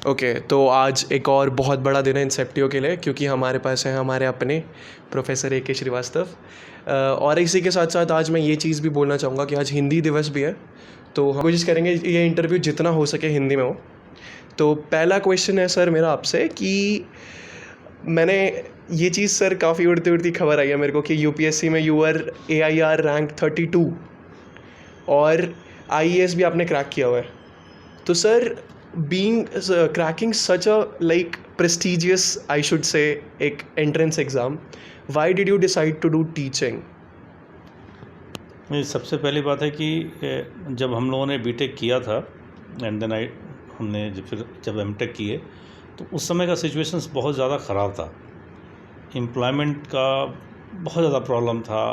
Okay तो आज एक और बहुत बड़ा दिन है इंसेप्टियो के लिए, क्योंकि हमारे पास है हमारे अपने प्रोफेसर AK श्रीवास्तव। और इसी के साथ साथ आज मैं ये चीज़ भी बोलना चाहूँगा कि आज हिंदी दिवस भी है, तो हम कोशिश करेंगे ये इंटरव्यू जितना हो सके हिंदी में हो। तो पहला क्वेश्चन है सर मेरा आपसे कि मैंने ये चीज़ सर काफ़ी उड़ती उड़ती खबर आई है मेरे को कि UPSC में यूआर AIR रैंक 32 और IAS भी आपने क्रैक किया हुआ है। तो sir being cracking such a like prestigious, I should say, एक entrance exam, why did you decide to do teaching? नहीं, सबसे पहली बात है कि जब हम लोगों ने बीटेक किया था एंड देन हमने जब एमटेक किए तो उस समय का सिचुएशंस बहुत ज़्यादा ख़राब था। एम्प्लॉयमेंट का बहुत ज़्यादा प्रॉब्लम था,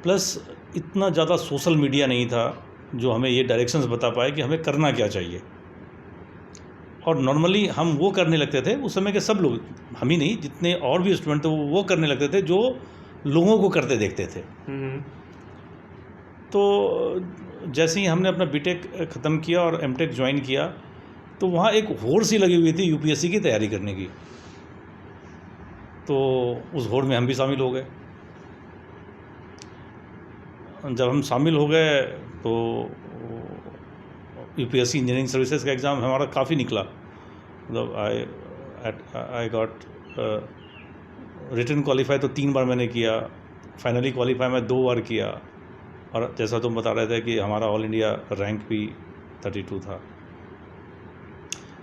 प्लस इतना ज़्यादा सोशल मीडिया नहीं था जो हमें ये डायरेक्शंस बता पाए कि हमें करना क्या चाहिए। और नॉर्मली हम वो करने लगते थे, उस समय के सब लोग, हम ही नहीं जितने और भी स्टूडेंट थे वो करने लगते थे जो लोगों को करते देखते थे। तो जैसे ही हमने अपना बीटेक ख़त्म किया और एमटेक ज्वाइन किया तो वहाँ एक होड़ सी लगी हुई थी UPSC की तैयारी करने की। तो उस होड़ में हम भी शामिल हो गए। जब हम शामिल हो गए तो UPSC इंजीनियरिंग सर्विसेज का एग्ज़ाम हमारा काफ़ी निकला। मतलब आई गॉट रिटन क्वालिफाई तो 3 बार मैंने किया, फाइनली क्वालिफाई मैं 2 बार किया, और जैसा तुम बता रहे थे कि हमारा ऑल इंडिया रैंक भी 32 था।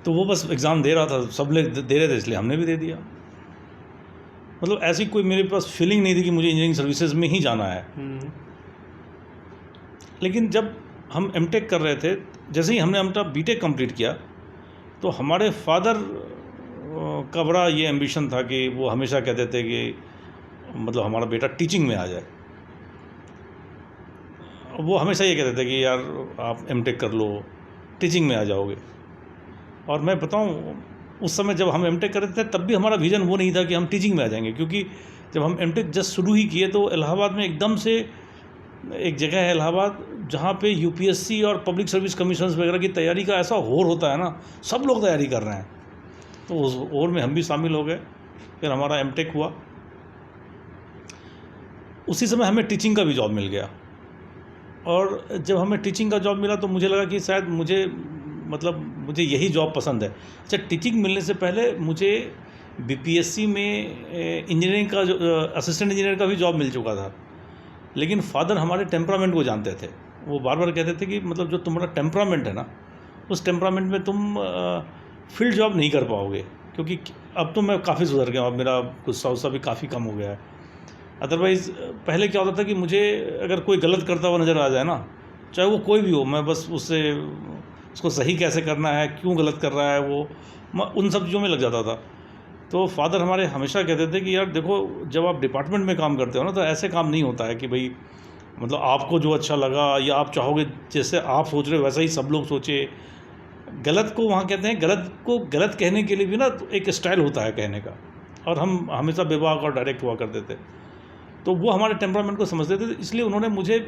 तो वो बस एग्ज़ाम दे रहा था, सब लोग दे रहे थे इसलिए हमने भी दे दिया। मतलब ऐसी कोई मेरे पास फीलिंग नहीं थी कि मुझे इंजीनियरिंग सर्विसेज में ही जाना है। लेकिन जब हम एमटेक कर रहे थे, जैसे ही हमने अपना बीटेक कंप्लीट किया तो हमारे फादर का बड़ा ये एम्बिशन था कि वो हमेशा कहते थे कि मतलब हमारा बेटा टीचिंग में आ जाए। वो हमेशा ये कहते थे कि यार आप एमटेक कर लो, टीचिंग में आ जाओगे। और मैं बताऊं, उस समय जब हम एमटेक कर रहे थे तब भी हमारा विज़न वो नहीं था कि हम टीचिंग में आ जाएंगे, क्योंकि जब हम एमटेक जस्ट शुरू ही किए तो इलाहाबाद में एकदम से एक जगह है इलाहाबाद जहाँ पे UPSC और पब्लिक सर्विस कमीशंस वगैरह की तैयारी का ऐसा होड़ होता है ना, सब लोग तैयारी कर रहे हैं। तो उस होड़ में हम भी शामिल हो गए। फिर हमारा एमटेक हुआ, उसी समय हमें टीचिंग का भी जॉब मिल गया। और जब हमें टीचिंग का जॉब मिला तो मुझे लगा कि शायद मुझे यही जॉब पसंद है। अच्छा, टीचिंग मिलने से पहले मुझे BPSC में इंजीनियरिंग का जो असिस्टेंट इंजीनियर का भी जॉब मिल चुका था। लेकिन फादर हमारे टेम्परामेंट को जानते थे। वो बार बार कहते थे कि मतलब जो तुम्हारा टेम्परामेंट है ना, उस टेम्परामेंट में तुम फील्ड जॉब नहीं कर पाओगे, क्योंकि अब तो मैं काफ़ी सुधर गया हूँ, अब मेरा गुस्सा उस्सा भी काफ़ी कम हो गया है। अदरवाइज़ पहले क्या होता था कि मुझे अगर कोई गलत करता हुआ नज़र आ जाए ना, चाहे वो कोई भी हो, मैं बस उसको सही कैसे करना है, क्यों गलत कर रहा है वो, मैं उन सब चीज़ों में लग जाता था। तो फादर हमारे हमेशा कहते थे कि यार देखो, जब आप डिपार्टमेंट में काम करते हो ना तो ऐसे काम नहीं होता है कि भाई मतलब आपको जो अच्छा लगा या आप चाहोगे जैसे आप सोच रहे हो वैसा ही सब लोग सोचे। गलत को वहाँ कहते हैं, गलत को गलत कहने के लिए भी ना एक स्टाइल होता है कहने का, और हम हमेशा बेबाक और डायरेक्ट हुआ करते थे। तो वो हमारे टेम्परामेंट को समझते थे, इसलिए उन्होंने मुझे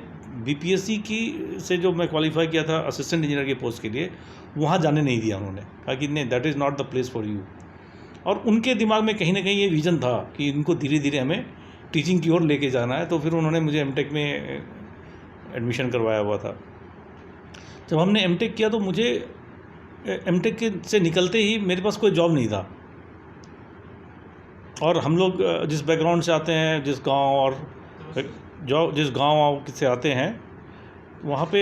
BPSC से जो मैं क्वालिफाई किया था असिस्टेंट इंजीनियर की पोस्ट के लिए, वहाँ जाने नहीं दिया। उन्होंने कहा कि नहीं, that is not the place for you. और उनके दिमाग में कहीं ना कहीं ये विज़न था कि इनको धीरे धीरे हमें टीचिंग की ओर लेके जाना है। तो फिर उन्होंने मुझे एमटेक में एडमिशन करवाया हुआ था। जब हमने एमटेक किया तो मुझे एमटेक से निकलते ही मेरे पास कोई जॉब नहीं था। और हम लोग जिस बैकग्राउंड से आते हैं, जिस गांव से आते हैं, वहाँ पे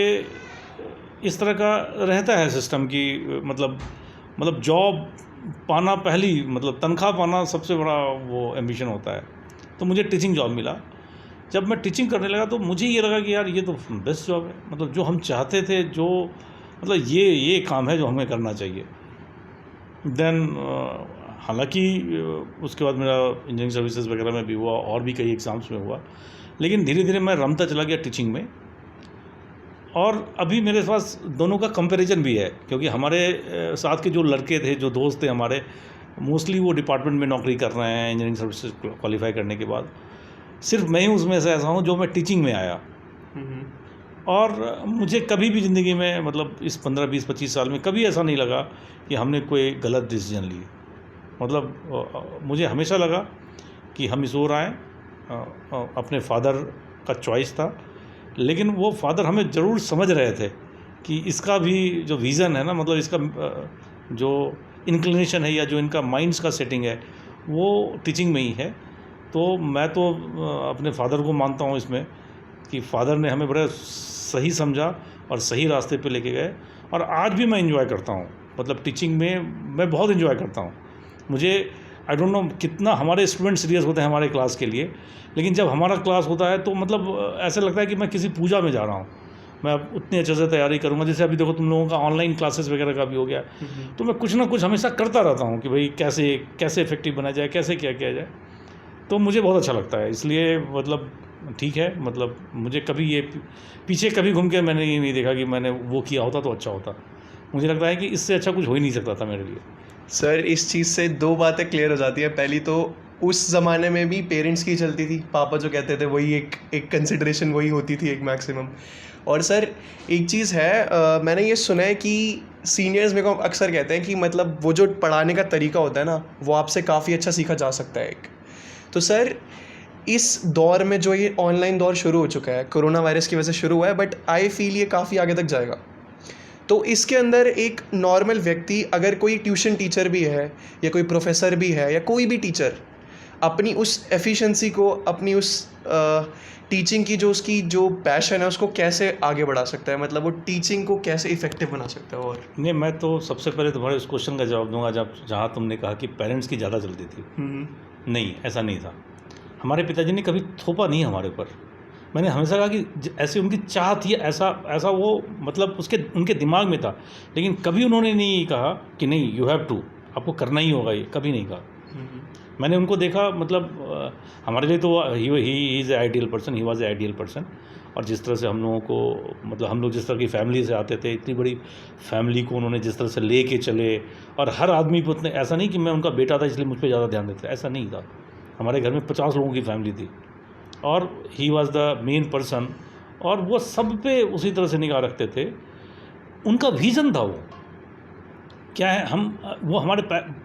इस तरह का रहता है सिस्टम कि मतलब जॉब पाना पहली, मतलब तनख्वाह पाना सबसे बड़ा वो एम्बिशन होता है। तो मुझे टीचिंग जॉब मिला। जब मैं टीचिंग करने लगा तो मुझे ये लगा कि यार ये तो बेस्ट जॉब है, मतलब जो हम चाहते थे, जो मतलब ये काम है जो हमें करना चाहिए। देन हालांकि उसके बाद मेरा इंजीनियरिंग सर्विसेज वगैरह में भी हुआ और भी कई एग्ज़ाम्स में हुआ, लेकिन धीरे धीरे मैं रमता चला गया टीचिंग में। और अभी मेरे पास दोनों का कंपैरिजन भी है, क्योंकि हमारे साथ के जो लड़के थे, जो दोस्त थे हमारे, मोस्टली वो डिपार्टमेंट में नौकरी कर रहे हैं इंजीनियरिंग सर्विसेज क्वालिफाई करने के बाद। सिर्फ मैं ही उसमें से ऐसा हूँ जो मैं टीचिंग में आया। और मुझे कभी भी ज़िंदगी में मतलब इस 15, 20, 25 साल में कभी ऐसा नहीं लगा कि हमने कोई गलत डिसीजन ली। मतलब मुझे हमेशा लगा कि हम इस ओर आए, अपने फादर का चॉइस था, लेकिन वो फादर हमें ज़रूर समझ रहे थे कि इसका भी जो विज़न है ना, मतलब इसका जो इंक्लिनेशन है या जो इनका माइंड्स का सेटिंग है वो टीचिंग में ही है। तो मैं तो अपने फादर को मानता हूँ इसमें कि फादर ने हमें बड़ा सही समझा और सही रास्ते पे लेके गए। और आज भी मैं एंजॉय करता हूँ, मतलब टीचिंग में मैं बहुत एंजॉय करता हूँ। मुझे आई डोंट नो कितना हमारे स्टूडेंट सीरियस होते हैं हमारे क्लास के लिए, लेकिन जब हमारा क्लास होता है तो मतलब ऐसा लगता है कि मैं किसी पूजा में जा रहा हूँ। मैं उतनी अच्छे से तैयारी करूँगा, जैसे अभी देखो तुम लोगों का ऑनलाइन क्लासेस वगैरह का भी हो गया, तो मैं कुछ ना कुछ हमेशा करता रहता हूँ कि भाई कैसे इफेक्टिव बनाया जाए, कैसे क्या किया जाए। तो मुझे बहुत अच्छा लगता है, इसलिए मतलब ठीक है, मतलब मुझे कभी ये पीछे कभी घूम के मैंने ये नहीं देखा कि मैंने वो किया होता तो अच्छा होता। मुझे लगता है कि इससे अच्छा कुछ हो ही नहीं सकता था मेरे लिए। सर इस चीज़ से दो बातें क्लियर हो जाती है। पहली तो उस ज़माने में भी पेरेंट्स की चलती थी, पापा जो कहते थे वही एक कंसिडरेशन वही होती थी, एक मैक्सिमम। और सर एक चीज़ है, मैंने ये सुना है कि सीनियर्स मेरे को अक्सर कहते हैं कि मतलब वो जो पढ़ाने का तरीका होता है ना, वो आपसे काफ़ी अच्छा सीखा जा सकता है एक। तो सर इस दौर में जो ये ऑनलाइन दौर शुरू हो चुका है, कोरोना वायरस की वजह से शुरू हुआ है, बट आई फील ये काफ़ी आगे तक जाएगा। तो इसके अंदर एक नॉर्मल व्यक्ति, अगर कोई ट्यूशन टीचर भी है या कोई प्रोफेसर भी है या कोई भी टीचर, अपनी उस एफिशिएंसी को, अपनी उस टीचिंग की जो उसकी जो पैशन है उसको कैसे आगे बढ़ा सकता है, मतलब वो टीचिंग को कैसे इफेक्टिव बना सकता है। और नहीं, मैं तो सबसे पहले तुम्हारे उस क्वेश्चन का जवाब दूंगा जहाँ तुमने कहा कि पेरेंट्स की ज़्यादा चलती थी। नहीं, ऐसा नहीं था। हमारे पिताजी ने कभी थोपा नहीं हमारे ऊपर। मैंने हमेशा कहा कि ऐसी उनकी चाह थी, ऐसा वो मतलब उनके दिमाग में था, लेकिन कभी उन्होंने नहीं कहा कि नहीं यू हैव टू, आपको करना ही होगा, ये कभी नहीं कहा। मैंने उनको देखा, मतलब हमारे लिए तो he is a ideal person, he was a ideal person. और जिस तरह से हम लोगों को, मतलब हम लोग जिस तरह की फैमिली से आते थे, इतनी बड़ी फैमिली को उन्होंने जिस तरह से ले के चले, और हर आदमी को उतने, ऐसा नहीं कि मैं उनका बेटा था इसलिए मुझ पर ज़्यादा ध्यान देते, ऐसा नहीं था। हमारे घर में 50 लोगों की फैमिली थी और he was the main person, और वो सब पे उसी तरह से निगाह रखते थे। उनका विज़न था वो क्या है, वो हमारे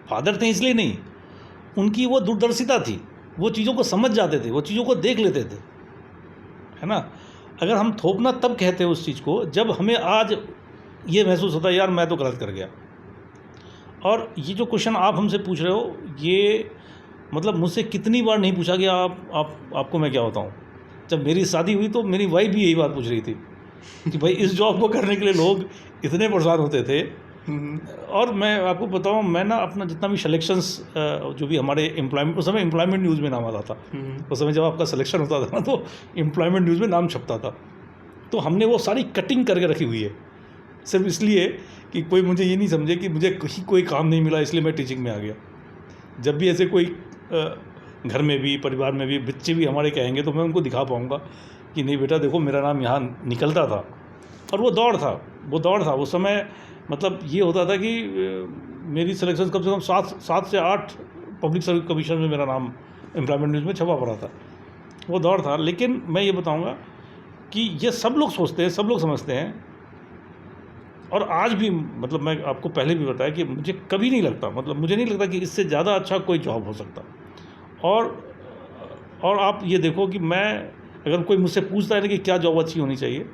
फादर थे इसलिए नहीं, उनकी वो दूरदर्शिता थी, वो चीज़ों को समझ जाते थे, वो चीज़ों को देख लेते थे, है ना। अगर हम थोपना तब कहते हैं उस चीज़ को जब हमें आज ये महसूस होता है यार मैं तो गलत कर गया। और ये जो क्वेश्चन आप हमसे पूछ रहे हो, ये मतलब मुझसे कितनी बार नहीं पूछा कि आपको मैं क्या बताऊँ। जब मेरी शादी हुई तो मेरी वाइफ भी यही बात पूछ रही थी कि भाई इस जॉब को करने के लिए लोग इतने परेशान होते थे। और मैं आपको बताऊँ, मैं ना अपना जितना भी सिलेक्शंस जो भी हमारे एम्प्लॉयमेंट, उस समय एम्प्लॉयमेंट न्यूज़ में नाम आता था, उस समय जब आपका सिलेक्शन होता था ना तो एम्प्लॉयमेंट न्यूज़ में नाम छपता था। तो हमने वो सारी कटिंग करके रखी हुई है, सिर्फ इसलिए कि कोई मुझे ये नहीं समझे कि मुझे कहीं कोई काम नहीं मिला इसलिए मैं टीचिंग में आ गया। जब भी ऐसे कोई घर में भी, परिवार में भी बच्चे भी हमारे कहेंगे तो मैं उनको दिखा पाऊँगा कि नहीं बेटा देखो मेरा नाम यहाँ निकलता था। और वो दौड़ था उस समय, मतलब ये होता था कि मेरी सिलेक्शन कम से कम 7 से 8 पब्लिक सर्विस कमीशन में मेरा नाम एम्प्लॉयमेंट न्यूज़ में छपा पड़ा था। वो दौर था। लेकिन मैं ये बताऊंगा कि ये सब लोग सोचते हैं, सब लोग समझते हैं, और आज भी, मतलब मैं आपको पहले भी बताया कि मुझे कभी नहीं लगता, मतलब मुझे नहीं लगता कि इससे ज़्यादा अच्छा कोई जॉब हो सकता। और आप ये देखो कि मैं, अगर कोई मुझसे पूछता है ना कि क्या जॉब अच्छी होनी चाहिए,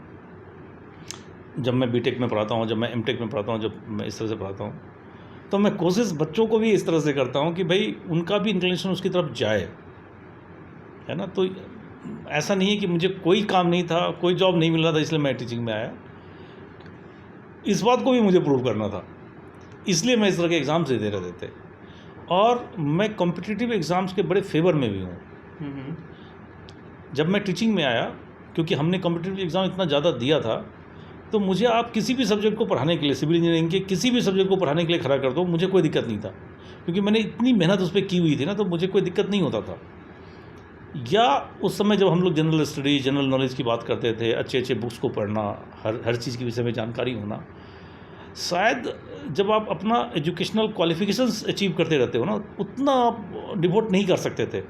जब मैं बीटेक में पढ़ाता हूँ, जब मैं एमटेक में पढ़ाता हूँ, जब मैं इस तरह से पढ़ाता हूँ, तो मैं कोशिश बच्चों को भी इस तरह से करता हूँ कि भाई उनका भी इंक्लिनेशन उसकी तरफ जाए, है ना। तो ऐसा नहीं है कि मुझे कोई काम नहीं था, कोई जॉब नहीं मिल रहा था इसलिए मैं टीचिंग में आया। इस बात को भी मुझे प्रूव करना था, इसलिए मैं इस तरह के एग्ज़ाम्स दे रहे थे। और मैं कॉम्पिटिटिव एग्ज़ाम्स के बड़े फेवर में भी हूँ। जब मैं टीचिंग में आया, क्योंकि हमने कॉम्पिटिटिव एग्ज़ाम इतना ज़्यादा दिया था, तो मुझे आप किसी भी सब्जेक्ट को पढ़ाने के लिए, सिविल इंजीनियरिंग के किसी भी सब्जेक्ट को पढ़ाने के लिए खड़ा कर दो, मुझे कोई दिक्कत नहीं था, क्योंकि मैंने इतनी मेहनत उस पर की हुई थी ना, तो मुझे कोई दिक्कत नहीं होता था। या उस समय जब हम लोग जनरल स्टडी, जनरल नॉलेज की बात करते थे, अच्छे अच्छे बुक्स को पढ़ना, हर चीज़ के विषय में जानकारी होना, शायद जब आप अपना एजुकेशनल क्वालिफिकेशंस अचीव करते रहते हो ना, उतना आप डिवोट नहीं कर सकते थे।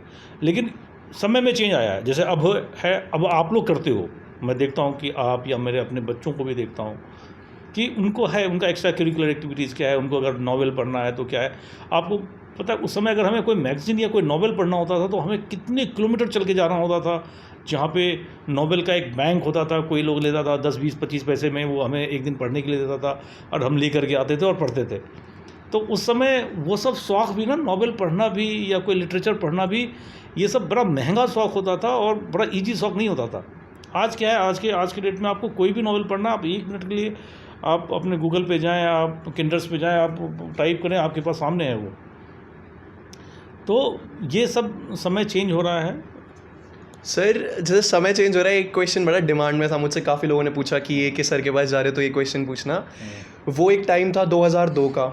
लेकिन समय में चेंज आया है, जैसे अब है, अब आप लोग करते हो, मैं देखता हूँ कि आप या मेरे अपने बच्चों को भी देखता हूँ कि उनको है, उनका एक्स्ट्रा करिकुलर एक्टिविटीज़ क्या है, उनको अगर नॉवेल पढ़ना है तो क्या है। आपको पता है उस समय अगर हमें कोई मैगज़ीन या कोई नॉवेल पढ़ना होता था तो हमें कितने किलोमीटर चल के जाना होता था, जहाँ पे नॉवेल का एक बैंक होता था, कोई लोग लेता था 10, 20, 25 पैसे में, वो हमें एक दिन पढ़ने के लिए देता था और हम ले करके आते थे और पढ़ते थे। तो उस समय वो सब शौक़ भी ना, नॉवेल पढ़ना भी या कोई लिटरेचर पढ़ना भी, ये सब बड़ा महंगा शौक़ होता था और बड़ा ईजी शौक़ नहीं होता था। आज क्या है, आज के डेट में आपको कोई भी नॉवेल पढ़ना, आप 1 मिनट के लिए आप अपने गूगल पे जाएँ, आप किंडर्स पे जाएँ, आप टाइप करें, आपके पास सामने है वो। तो ये सब समय चेंज हो रहा है। सर जैसे समय चेंज हो रहा है, एक क्वेश्चन बड़ा डिमांड में था, मुझसे काफ़ी लोगों ने पूछा कि ये किस सर के पास जा रहे हो तो ये क्वेश्चन पूछना। वो एक टाइम था 2002 का,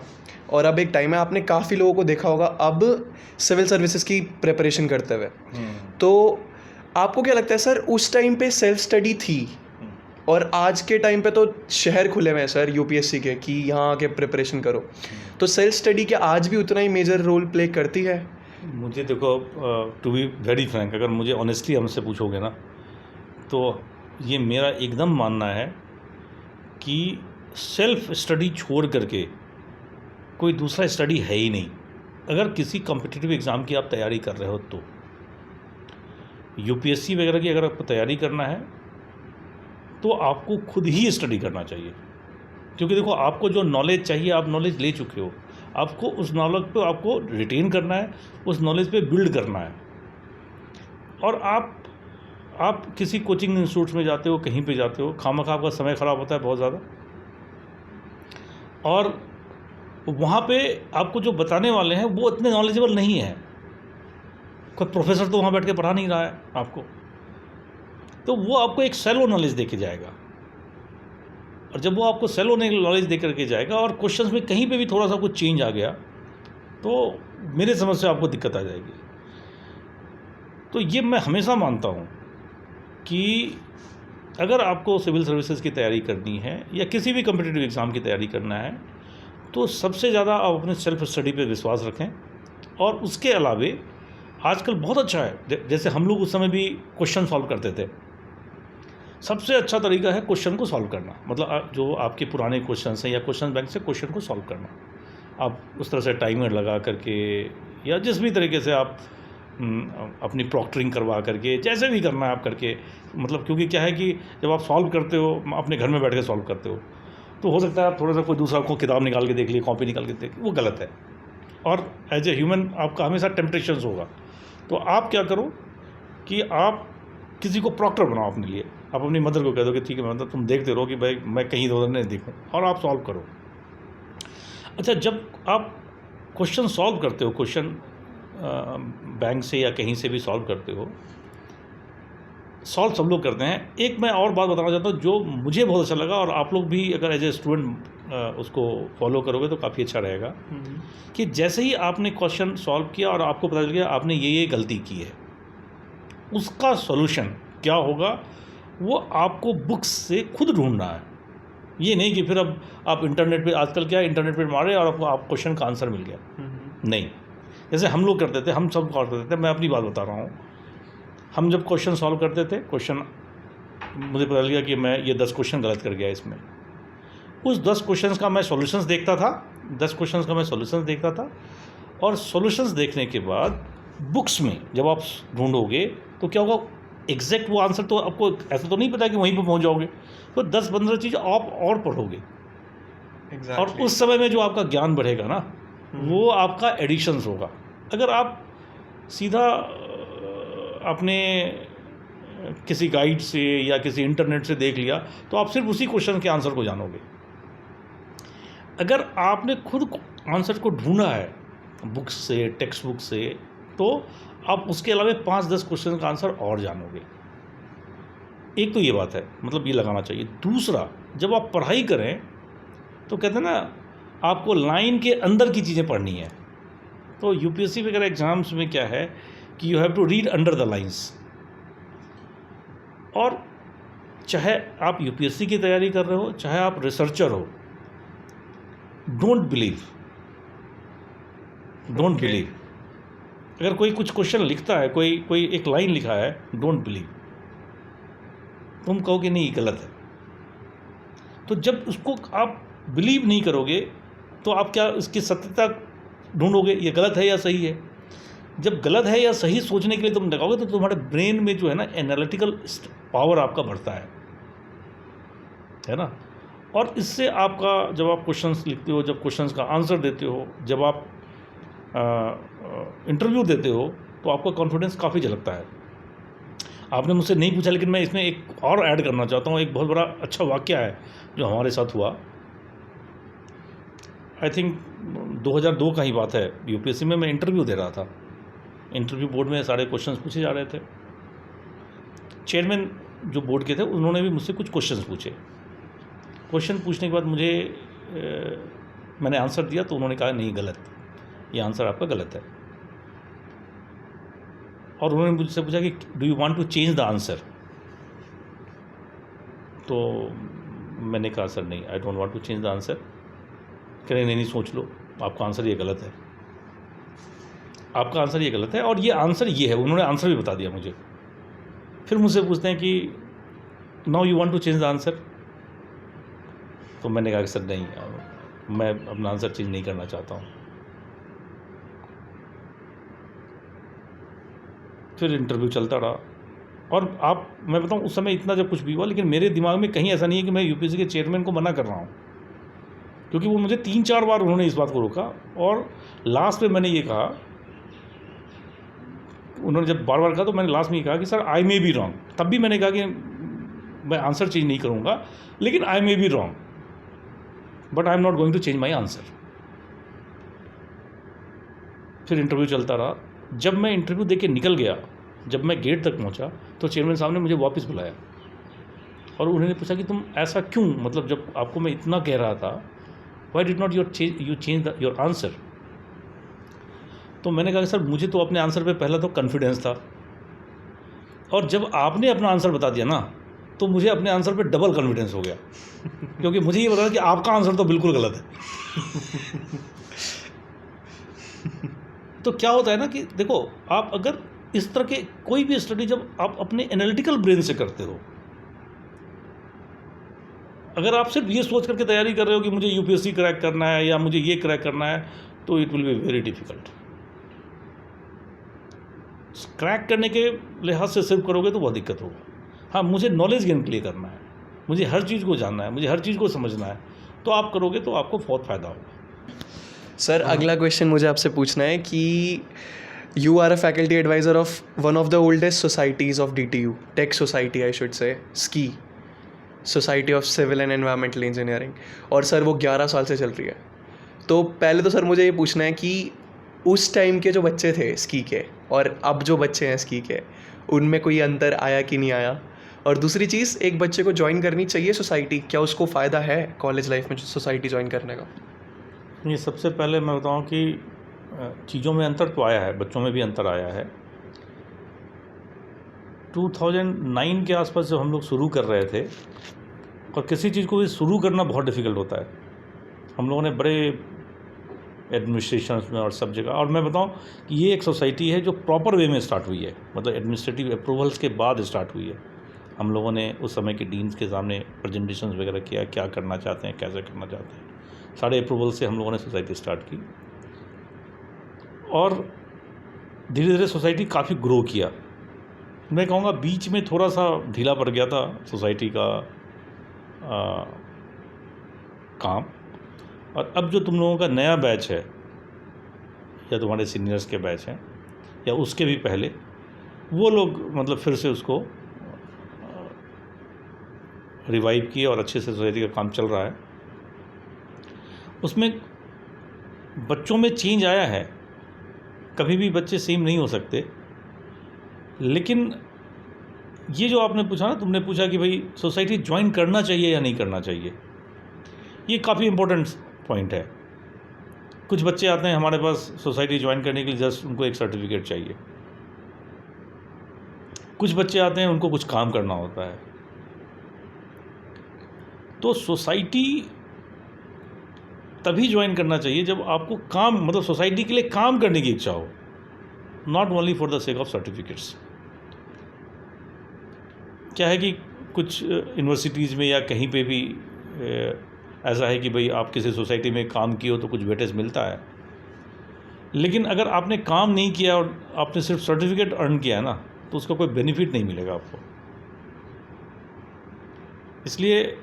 और अब एक टाइम है, आपने काफ़ी लोगों को देखा होगा अब सिविल सर्विसेज की प्रिपरेशन करते हुए। तो आपको क्या लगता है सर, उस टाइम पे सेल्फ स्टडी थी और आज के टाइम पे तो शहर खुले हुए हैं सर यूपीएससी के कि यहाँ आके प्रिपरेशन करो, तो सेल्फ स्टडी क्या आज भी उतना ही मेजर रोल प्ले करती है? मुझे देखो, टू बी वेरी फ्रैंक, अगर मुझे ऑनेस्टली हमसे पूछोगे ना, तो ये मेरा एकदम मानना है कि सेल्फ स्टडी छोड़ करके कोई दूसरा स्टडी है ही नहीं। अगर किसी कॉम्पिटिटिव एग्ज़ाम की आप तैयारी कर रहे हो तो यूपीएससी वगैरह की अगर आपको तैयारी करना है तो आपको खुद ही स्टडी करना चाहिए, क्योंकि देखो आपको जो नॉलेज चाहिए, आप नॉलेज ले चुके हो, आपको उस नॉलेज पे आपको रिटेन करना है, उस नॉलेज पे बिल्ड करना है। और आप किसी कोचिंग इंस्टीट्यूट में जाते हो, कहीं पे जाते हो, खामखा आपका समय ख़राब होता है बहुत ज़्यादा, और वहाँ पे आपको जो बताने वाले हैं वो इतने नॉलेजेबल नहीं है। कोई प्रोफेसर तो वहाँ बैठ के पढ़ा नहीं रहा है आपको, तो वो आपको एक सैलो नॉलेज दे के जाएगा, और जब वो आपको सैलो नॉलेज दे करके जाएगा और क्वेश्चंस में कहीं पे भी थोड़ा सा कुछ चेंज आ गया तो मेरे समझ से आपको दिक्कत आ जाएगी। तो ये मैं हमेशा मानता हूँ कि अगर आपको सिविल सर्विसेज की तैयारी करनी है या किसी भी कॉम्पिटिटिव एग्ज़ाम की तैयारी करना है तो सबसे ज़्यादा आप अपने सेल्फ स्टडी पे विश्वास रखें। और उसके अलावे आजकल बहुत अच्छा है, जैसे हम लोग उस समय भी क्वेश्चन सॉल्व करते थे, सबसे अच्छा तरीका है क्वेश्चन को सॉल्व करना। मतलब जो आपके पुराने क्वेश्चन हैं या क्वेश्चन बैंक से क्वेश्चन को सॉल्व करना, आप उस तरह से टाइमर लगा करके या जिस भी तरीके से आप अपनी प्रॉक्टरिंग करवा करके, जैसे भी करना है आप करके, मतलब क्योंकि क्या है कि जब आप सॉल्व करते हो, अपने घर में बैठ के सॉल्व करते हो, तो हो सकता है आप थोड़ा सा कोई दूसरा को किताब निकाल के देख लिए, कॉपी निकाल के देख, वो गलत है। और एज ए ह्यूमन आपका हमेशा टेम्पटेशंस होगा, तो आप क्या करो कि आप किसी को प्रॉक्टर बनाओ अपने लिए। आप अपनी मदर को कह दो कि ठीक है मतलब तुम देखते रहो कि भाई मैं कहीं इधर नहीं देखूँ, और आप सॉल्व करो। अच्छा, जब आप क्वेश्चन सॉल्व करते हो, क्वेश्चन बैंक से या कहीं से भी सॉल्व करते हो, सॉल्व सब लोग करते हैं। एक मैं और बात बताना चाहता हूँ जो मुझे बहुत अच्छा लगा, और आप लोग भी अगर एज ए स्टूडेंट उसको फॉलो करोगे तो काफ़ी अच्छा रहेगा, कि जैसे ही आपने क्वेश्चन सॉल्व किया और आपको पता चल गया आपने ये गलती की है, उसका सॉल्यूशन क्या होगा वो आपको बुक्स से खुद ढूंढना है। ये नहीं कि फिर अब आप इंटरनेट पे, आजकल क्या है, इंटरनेट पे मारे और आपको आप क्वेश्चन का आंसर मिल गया, नहीं। जैसे हम लोग करते थे, हम सब सॉल्व करते थे, मैं अपनी बात बता रहा हूँ। हम जब क्वेश्चन सॉल्व करते थे, क्वेश्चन मुझे पता लगा कि मैं ये 10 क्वेश्चन गलत कर गया इसमें, उस 10 क्वेश्चंस का मैं सॉल्यूशंस देखता था, 10 क्वेश्चंस का मैं सॉल्यूशंस देखता था, और सॉल्यूशंस देखने के बाद बुक्स में जब आप ढूंढोगे तो क्या होगा, एग्जैक्ट वो आंसर तो आपको ऐसा तो नहीं पता कि वहीं पर पहुंच जाओगे, तो 10-15 चीज़ आप और पढ़ोगे। और उस समय में जो आपका ज्ञान बढ़ेगा ना, वो आपका एडिशंस होगा। अगर आप सीधा अपने किसी गाइड से या किसी इंटरनेट से देख लिया तो आप सिर्फ उसी क्वेश्चन के आंसर को जानोगे। अगर आपने खुद आंसर को ढूंढा है बुक्स से, टेक्स्ट बुक से, तो आप उसके अलावा 5-10 क्वेश्चन का आंसर और जानोगे। एक तो ये बात है, मतलब ये लगाना चाहिए। दूसरा, जब आप पढ़ाई करें तो कहते हैं ना, आपको लाइन के अंदर की चीज़ें पढ़नी है। तो यूपीएससी वगैरह एग्ज़ाम्स में क्या है कि you have to read under the lines. और चाहे आप यूपीएससी की तैयारी कर रहे हो, चाहे आप रिसर्चर हो, डोंट बिलीव। अगर कोई कुछ क्वेश्चन लिखता है, कोई एक लाइन लिखा है, डोंट बिलीव। तुम कहोगे नहीं ये गलत है। तो जब उसको आप बिलीव नहीं करोगे तो आप क्या इसकी सत्यता ढूंढोगे, ये गलत है या सही है। जब गलत है या सही सोचने के लिए तुम लगाओगे तो तुम्हारे ब्रेन में जो है ना एनालिटिकल पावर आपका बढ़ता है ना। और इससे आपका जब आप क्वेश्चंस लिखते हो, जब क्वेश्चंस का आंसर देते हो, जब आप इंटरव्यू देते हो, तो आपका कॉन्फिडेंस काफ़ी झलकता है। आपने मुझसे नहीं पूछा लेकिन मैं इसमें एक और ऐड करना चाहता हूँ। एक बहुत बड़ा अच्छा वाक़या है जो हमारे साथ हुआ। आई थिंक 2002 का ही बात है। यूपीएससी में मैं इंटरव्यू दे रहा था। इंटरव्यू बोर्ड में सारे क्वेश्चंस पूछे जा रहे थे। चेयरमैन जो बोर्ड के थे उन्होंने भी मुझसे कुछ क्वेश्चंस पूछे। क्वेश्चन पूछने के बाद मैंने आंसर दिया तो उन्होंने कहा नहीं गलत, ये आंसर आपका गलत है। और उन्होंने मुझसे पूछा कि do you want to change the answer. तो मैंने कहा सर नहीं, I don't want to change the answer. कह रहे नहीं सोच लो, आपका आंसर ये गलत है, आपका आंसर ये गलत है और ये आंसर ये है। उन्होंने आंसर भी बता दिया मुझे। फिर मुझसे पूछते हैं कि now you want to change the answer. तो मैंने कहा कि सर नहीं, मैं अपना आंसर चेंज नहीं करना चाहता हूँ। फिर इंटरव्यू चलता रहा। और मैं बताऊँ उस समय इतना जब कुछ भी हुआ, लेकिन मेरे दिमाग में कहीं ऐसा नहीं है कि मैं यूपीएससी के चेयरमैन को मना कर रहा हूँ, क्योंकि वो मुझे 3-4 बार उन्होंने इस बात को रोका। और लास्ट में मैंने ये कहा, उन्होंने जब बार बार कहा तो मैंने लास्ट में ये कहा कि sir I may be wrong. तब भी मैंने कहा कि मैं आंसर चेंज नहीं करूँगा, लेकिन I may be wrong but I am not going to change my answer. फिर इंटरव्यू चलता रहा। जब मैं इंटरव्यू दे के निकल गया, जब मैं गेट तक पहुंचा तो चेयरमैन साहब ने मुझे वापस बुलाया और उन्होंने पूछा कि तुम ऐसा क्यों, मतलब जब आपको मैं इतना कह रहा था, why did not you change your answer. तो मैंने कहा कि सर मुझे तो अपने आंसर पे पहला तो कॉन्फिडेंस था, और जब आपने अपना आंसर बता दिया ना तो मुझे अपने आंसर पे डबल कॉन्फिडेंस हो गया, क्योंकि मुझे ये पता था कि आपका आंसर तो बिल्कुल गलत है। तो क्या होता है ना कि देखो, आप अगर इस तरह के कोई भी स्टडी जब आप अपने एनालिटिकल ब्रेन से करते हो, अगर आप सिर्फ ये सोच करके तैयारी कर रहे हो कि मुझे यूपीएससी क्रैक करना है या मुझे ये क्रैक करना है, तो it will be very difficult. Crack करने के लिहाज से सिर्फ करोगे तो बहुत दिक्कत होगा। हाँ, मुझे नॉलेज गेन के लिए करना है, मुझे हर चीज़ को जानना है, मुझे हर चीज़ को समझना है, तो आप करोगे तो आपको बहुत फ़ायदा होगा। सर अगला क्वेश्चन मुझे आपसे पूछना है कि you are a faculty adviser of one of the oldest societies of DTU, tech society I should say, SKI, society of civil and environmental engineering, और सर वो 11 साल से चल रही है। तो पहले तो सर मुझे ये पूछना है कि उस टाइम के जो बच्चे थे SKI के और अब जो बच्चे हैं SKI के, उनमें कोई अंतर आया कि नहीं आया। और दूसरी चीज़, एक बच्चे को ज्वाइन करनी चाहिए सोसाइटी, क्या उसको फ़ायदा है कॉलेज लाइफ में सोसाइटी ज्वाइन करने का? ये सबसे पहले मैं बताऊं कि चीज़ों में अंतर तो आया है, बच्चों में भी अंतर आया है। 2009 के आसपास जब हम लोग शुरू कर रहे थे, और किसी चीज़ को भी शुरू करना बहुत डिफ़िकल्ट होता है, हम लोगों ने बड़े एडमिनिस्ट्रेशन में और सब जगह, और मैं बताऊं कि ये एक सोसाइटी है जो प्रॉपर वे में स्टार्ट हुई है, मतलब एडमिनिस्ट्रेटिव अप्रूवल्स के बाद स्टार्ट हुई है। हम लोगों ने उस समय के डीन्स के सामने प्रेजेंटेशंस वगैरह किया, क्या करना चाहते हैं, कैसे करना चाहते हैं, सारे अप्रूवल से हम लोगों ने सोसाइटी स्टार्ट की। और धीरे धीरे सोसाइटी काफ़ी ग्रो किया। मैं कहूँगा बीच में थोड़ा सा ढीला पड़ गया था सोसाइटी का काम। और अब जो तुम लोगों का नया बैच है, या तुम्हारे सीनियर्स के बैच हैं, या उसके भी पहले, वो लोग मतलब फिर से उसको रिवाइव किए और अच्छे से सोसाइटी का काम चल रहा है। उसमें बच्चों में चेंज आया है, कभी भी बच्चे सेम नहीं हो सकते। लेकिन ये जो आपने पूछा ना, तुमने पूछा कि भाई सोसाइटी ज्वाइन करना चाहिए या नहीं करना चाहिए, ये काफ़ी इम्पोर्टेंट पॉइंट है। कुछ बच्चे आते हैं हमारे पास सोसाइटी ज्वाइन करने के लिए, जस्ट उनको एक सर्टिफिकेट चाहिए। कुछ बच्चे आते हैं उनको कुछ काम करना होता है। तो सोसाइटी तभी ज्वाइन करना चाहिए जब आपको काम, मतलब सोसाइटी के लिए काम करने की इच्छा हो, not only for the sake of certificates. क्या है कि कुछ यूनिवर्सिटीज़ में या कहीं पे भी ऐसा है कि भाई आप किसी सोसाइटी में काम किए हो तो कुछ वेटेज मिलता है, लेकिन अगर आपने काम नहीं किया और आपने सिर्फ सर्टिफिकेट अर्न किया है ना, तो उसका कोई बेनिफिट नहीं मिलेगा आपको। इसलिए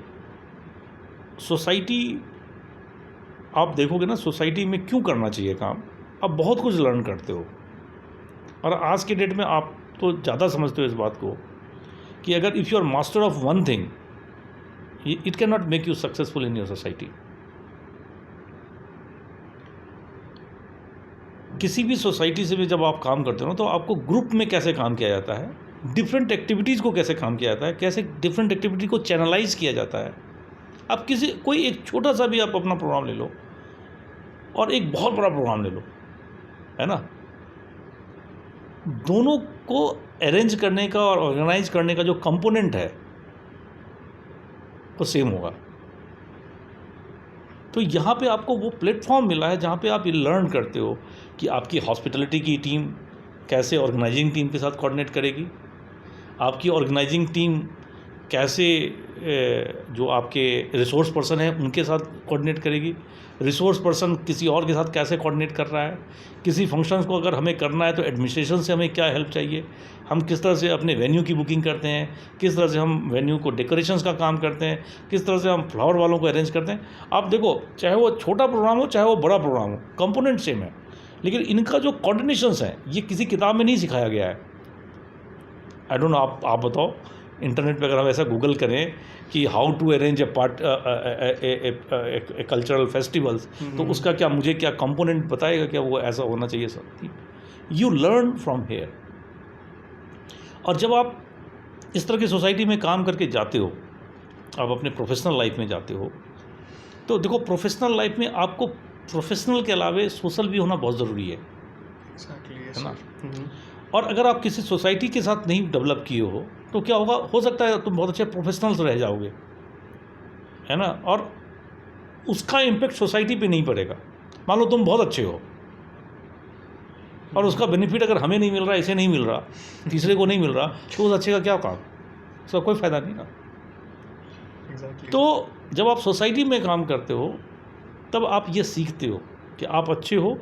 सोसाइटी, आप देखोगे ना सोसाइटी में क्यों करना चाहिए काम, आप बहुत कुछ लर्न करते हो। और आज के डेट में आप तो ज़्यादा समझते हो इस बात को कि अगर if you are master of one thing, it can not make you successful in your society. किसी भी सोसाइटी से भी जब आप काम करते हो तो आपको ग्रुप में कैसे काम किया जाता है, डिफरेंट एक्टिविटीज़ को कैसे काम किया जाता है, कैसे डिफरेंट एक्टिविटी को चैनलाइज किया जाता है। आप कोई एक छोटा सा भी आप अपना प्रोग्राम ले लो और एक बहुत बड़ा प्रोग्राम ले लो, है ना, दोनों को अरेंज करने का और ऑर्गेनाइज करने का जो कंपोनेंट है वो सेम होगा। तो यहाँ पे आपको वो प्लेटफॉर्म मिला है जहाँ पे आप ये लर्न करते हो कि आपकी हॉस्पिटलिटी की टीम कैसे ऑर्गेनाइजिंग टीम के साथ कोऑर्डिनेट करेगी, आपकी ऑर्गेनाइजिंग टीम कैसे जो आपके रिसोर्स पर्सन हैं उनके साथ कोऑर्डिनेट करेगी, रिसोर्स पर्सन किसी और के साथ कैसे कोऑर्डिनेट कर रहा है, किसी फंक्शंस को अगर हमें करना है तो एडमिनिस्ट्रेशन से हमें क्या हेल्प चाहिए, हम किस तरह से अपने वेन्यू की बुकिंग करते हैं, किस तरह से हम वेन्यू को डेकोरेशंस का काम करते हैं, किस तरह से हम फ्लावर वालों को अरेंज करते हैं। आप देखो, चाहे वो छोटा प्रोग्राम हो चाहे वो बड़ा प्रोग्राम हो, कंपोनेंट सेम है, लेकिन इनका जो कोऑर्डिनेशंस है ये किसी किताब में नहीं सिखाया गया है। आई डोंट नो, आप बताओ, इंटरनेट पे अगर हम ऐसा गूगल करें कि how to arrange a cultural festivals, तो उसका क्या मुझे क्या कंपोनेंट बताएगा, क्या वो ऐसा होना चाहिए सब? You learn from here. और जब आप इस तरह की सोसाइटी में काम करके जाते हो, आप अपने प्रोफेशनल लाइफ में जाते हो, तो देखो प्रोफेशनल लाइफ में आपको प्रोफेशनल के अलावा सोशल भी होना बहुत ज़रूरी है, है ना। और अगर आप किसी सोसाइटी के साथ नहीं डेवलप किए हो तो क्या होगा, हो सकता है तुम बहुत अच्छे प्रोफेशनल्स रह जाओगे, है ना, और उसका इम्पेक्ट सोसाइटी पे नहीं पड़ेगा। मान लो तुम बहुत अच्छे हो और उसका बेनिफिट अगर हमें नहीं मिल रहा, इसे नहीं मिल रहा, तीसरे को नहीं मिल रहा, तो उस अच्छे का क्या काम, उसका कोई फ़ायदा नहीं ना। तो जब आप सोसाइटी में काम करते हो तब आप ये सीखते हो कि आप अच्छे हो,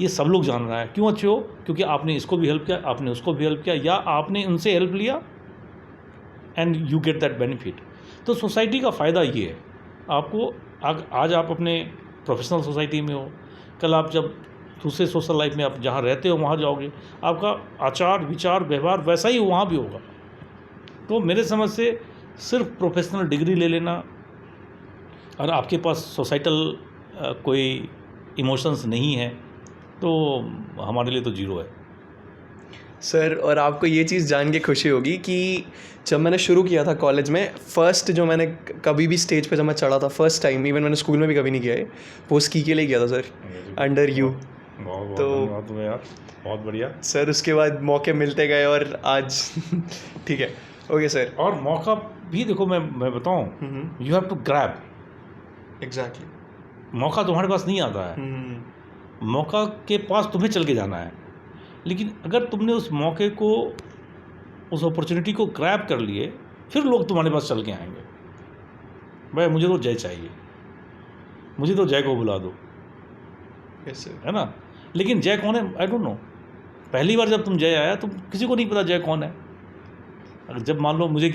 ये सब लोग जान रहा है। क्यों अच्छे हो? क्योंकि आपने इसको भी हेल्प किया, आपने उसको भी हेल्प किया, या आपने उनसे हेल्प लिया and you get that benefit. तो सोसाइटी का फ़ायदा ये है आपको। आज आप अपने प्रोफेशनल सोसाइटी में हो, कल आप जब दूसरे सोशल लाइफ में आप जहाँ रहते हो वहाँ जाओगे, आपका आचार विचार व्यवहार वैसा ही वहाँ भी होगा। तो मेरे समझ से सिर्फ प्रोफेशनल डिग्री ले लेना और आपके पास सोसाइटल कोई इमोशंस नहीं है तो हमारे लिए तो जीरो है सर। और आपको ये चीज़ जान के खुशी होगी कि जब मैंने शुरू किया था कॉलेज में, फर्स्ट जो मैंने कभी भी स्टेज पे जब मैं चढ़ा था फर्स्ट टाइम, इवन मैंने स्कूल में भी कभी नहीं किया है, वो स्की के लिए किया था सर, अंडर यू। बहुत तुम्हें यार, बहुत बढ़िया सर। उसके बाद मौके मिलते गए और आज ठीक है, ओके सर। और मौका भी देखो, मैं बताऊँ, you have to grab. Exactly. मौका तुम्हारे पास नहीं आता है, मौका के पास तुम्हें चल के जाना है। लेकिन अगर तुमने उस मौके को, उस अपॉर्चुनिटी को ग्रैब कर लिए, फिर लोग तुम्हारे पास चल के आएंगे। भाई मुझे तो जय चाहिए, मुझे तो जय को बुला दो, यस सर, है ना। लेकिन जय कौन है, आई डोंट नो। पहली बार जब तुम जय आया तो किसी को नहीं पता जय कौन है। अगर जब मान लो मुझे